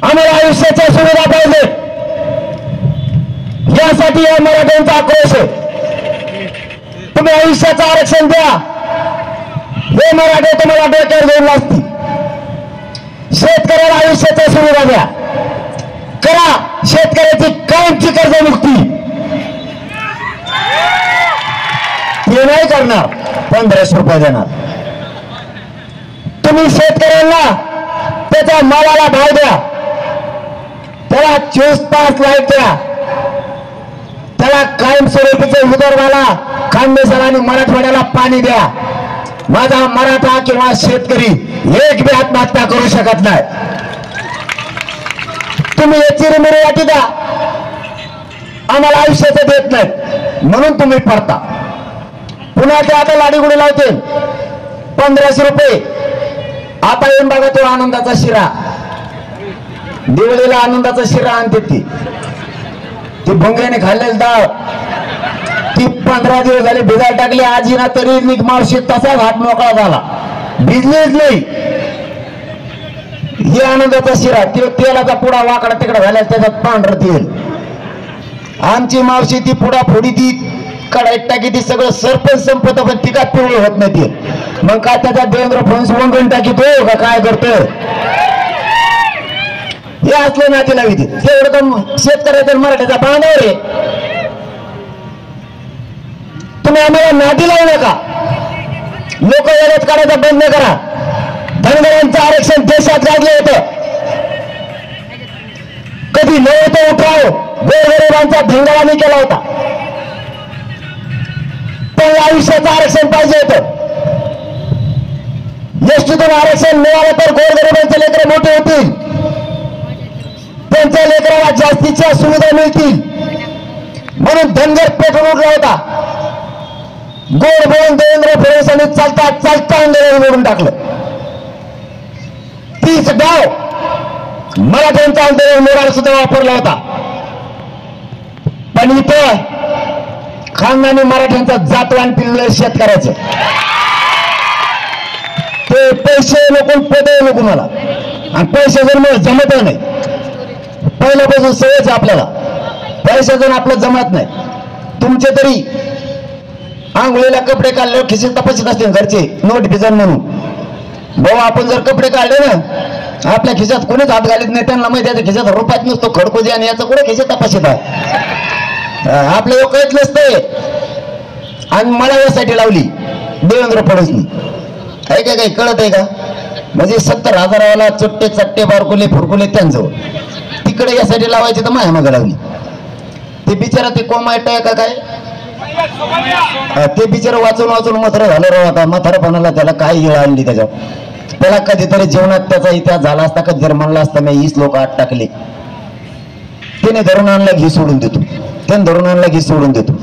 आम्हाला आयुष्याच्या सुविधा पाहिजे. यासाठी या मराठ्यांचा आक्रोश आहे. तुम्ही आयुष्याचं आरक्षण द्या. हे मराठे तुम्हाला डोक्यावर घेऊन लागतील. शेतकऱ्याला आयुष्याच्या सुविधा द्या. करा शेतकऱ्याची कायमची कर्जमुक्ती. ते नाही करणार 1500 रुपये देणार. तुम्ही शेतकऱ्यांना त्याच्या मालाला भाव द्या. त्याला 24 तास लाईट द्या. त्याला कायमस्वरूपीचे विदर्भाला खानदेशाला आणि मराठवाड्याला पाणी द्या. माझा मराठा किंवा शेतकरी एक बी आत्महत्या करू शकत नाही. तुम्ही याची रिमेरी वाटी द्या. आम्हाला आयुष्याचं देत नाही म्हणून तुम्ही पडता. पुन्हा ते आता लाडीगुडी लावते 1500 रुपये. आता येऊन बघा तो आनंदाचा शिरा. दिवाळीला आनंदाचा शिरा आणते ती भोंग्याने खाल्लेली डाळ ती 15 दिवस झाले भिजायला टाकली. आजी ना तरी मावशी तसाच हात मोकळा झाला. भिजलीच नाही. ही आनंदाचा शिरा. तेलाचा पुडा वाकडा तिकडा झाला त्याच्यात पांढरं तेल. आमची मावशी ती पुडा फोडी ती काढायची टाकी ती सगळं सरपंच संपत पण ती काय पिवळं होत नाही ती. मग काय त्याचा देवेंद्र फडणवीस वंगण टाकीतो का काय करतोय हे असलं नाती लावी ते एवढं शेतकऱ्याचा मराठ्याचा बांधावर आहे. तुम्ही आम्हाला नादी लावू नका. लोक वेळेत काढायचा बंद करा. धनगरांचं आरक्षण देशात गाजलं होतं. कधी नव्हतं उठाव गोरगरिबांचा धनगरांनी केला होता. पण आयुष्याचं आरक्षण पाहिजे होतं. एसटीतून आरक्षण मिळालं तर गोरगरिबांचे लेकरं मोठे होतील. त्यांच्या लेकराला जास्तीच्या सुविधा मिळतील म्हणून धनगर पेटून उठला होता. गोड बोलून देवेंद्र फडणवीसांनी चालता चालता आंदोलन मोडून टाकलं. तीच डाव मराठ्यांचा आंदोलन मोडायला सुद्धा वापरला होता. पण इथं खानदानी मराठ्यांचा जातवान पिल्लं शेतकऱ्याचं ते पैसे नको पदे नको मला आणि पैसे जर मला जमत नाही. पहिल्यापासून सवयच आपल्याला पैसे जर आपलं जमत नाही. तुमचे तरी आंघोळीला कपडे काढले खिसे तपासत असतील घरचे नोट भिजन म्हणून. भाऊ आपण जर कपडे काढले ना आपल्या खिशात कोणीच हात घालीत नाही. त्यांना माहिती आहे खिशात रुपयात नसतो खडकोजी आणि याचं कुठे खिसे तपासत आहे. आपलं लोक कळत नसतंय. आणि मला यासाठी लावली देवेंद्र फडणवीसनी आहे का काही कळत आहे का. म्हणजे 70,000 चट्टे चट्टे बारकुले फुरकुले त्यांजवळ तिकडे यासाठी लावायचे तर माया मागं लावली. ते बिचारा ते कोमायट आहे का काय ते बिचारा वाचून वाचून मथर झालं राव. आता म्हातारपणाला त्याला काय येळ आणली त्याच्यावर. त्याला कधीतरी जीवनात त्याचा इतिहास झाला असता कधी जर म्हणला असता मी 20 लोक आत टाकले. त्याने धरून आणला घी सोडून देतो. त्याने धरून आणला घी सोडून देतो.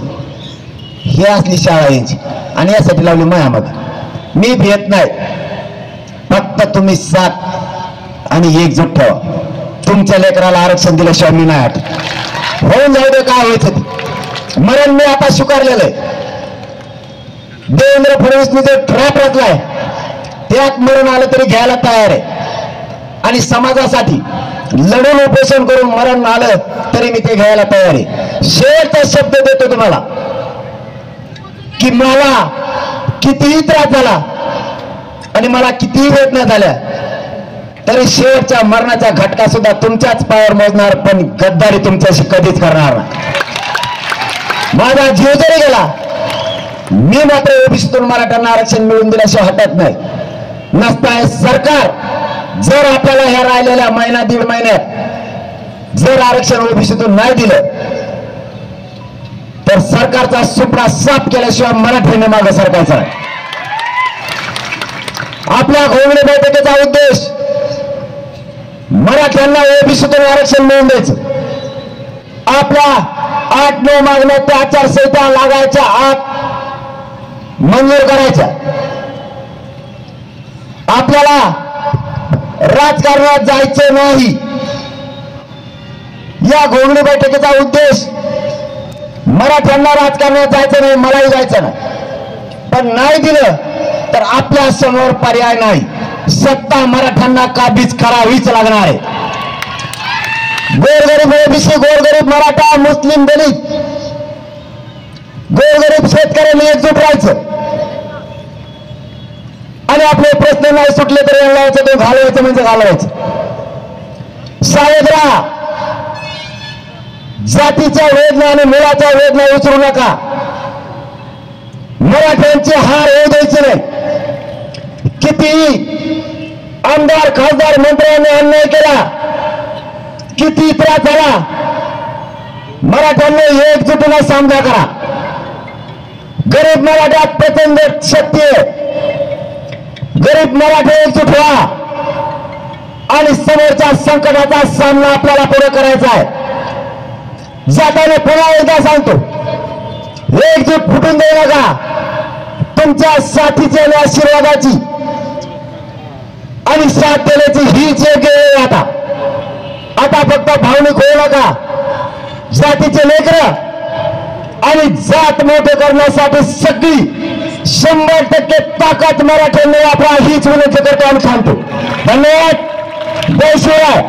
ही असली शाळा यांची आणि यासाठी लावली माया मग. मी भेट नाही. फक्त तुम्ही साथ आणि एकजूट ठेवा. तुमच्या लेकराला आरक्षण दिल्याशिवाय मी नाही हट. होऊन जाऊ दे काय व्हायचं ते. मरण मी आता स्वीकारलेलं आहे. देवेंद्र फडणवीसने जो ट्रॅप रचलाय त्यात मरण आलं तरी घ्यायला तयार आहे. आणि समाजासाठी लढून उपोषण करून मरण आलं तरी मी ते घ्यायला तयार आहे. शेवटचा शब्द देतो तुम्हाला की मला कितीही त्रास झाला आणि मला कितीही वेदना झाल्या तरी शेवटच्या मरणाचा घटका सुद्धा तुमच्याच पायावर मोजणार. पण गद्दारी तुमच्याशी कधीच करणार नाही. माझा जीव जरी गेला मी मात्र ओबीसीतून मराठ्यांना आरक्षण मिळवून दिल्याशिवाय हटत नाही. नसताय सरकार जर आपल्याला ह्या राहिलेल्या महिना दीड महिन्यात जर आरक्षण ओबीसीतून नाही दिलं तर सरकारचा सुपडा साफ केल्याशिवाय मराठ्यांनी मागे सरकायचा आहे. आपल्या घोंगडे बैठकीचा उद्देश मराठ्यांना ओबीसीतून आरक्षण मिळवून द्यायचं. आपल्या 8-9 मागण्या त्या आचारसंहिता लागायच्या आत मंजूर करायच्या. आपल्याला राजकारणात जायचं नाही. या घोंगडी बैठकीचा उद्देश मराठ्यांना राजकारणात जायचं नाही मलाही जायचं नाही. पण नाही दिलं तर आपल्या समोर पर्याय नाही. सत्ता मराठ्यांना काबीज करावीच लागणार आहे. गोरगरीब ओबीसी गोरगरीब मराठा मुस्लिम दलित गोरगरीब शेतकऱ्यांनी एकजूट राहायचं आणि आपले प्रश्न नाही सुटले तरी लावायचं ते घालवायचं म्हणजे घालवायचं. सावध राहा. जातीच्या वेदना आणि मुलाच्या वेदना विसरू नका. मराठ्यांचे हार होऊ द्यायचे नाही. कितीही आमदार खासदार मंत्र्यांनी अन्याय केला किती त्रास झाला मराठ्यांनी एकजुटीने सामना करा. गरीब मराठ्यात प्रचंड शक्ती आहे. गरीब मराठे एकजूट व्हा आणि समोरच्या संकटाचा सामना आपल्याला पुढे करायचा आहे. जाताना पुन्हा एकदा सांगतो एकजूट फुटून देऊ नका. तुमच्या साथीच्या आशीर्वादाची आणि साथ देण्याची हीच एक वेळ आता. आता फक्त भावनिक होऊ नका. जातीचे लेकरं आणि जात मोठे करण्यासाठी सगळी 100% ताकद मराठ्यांनी वापरा हीच विनंती करतो आणि थांबतो. धन्यवाद. जय शिवराय.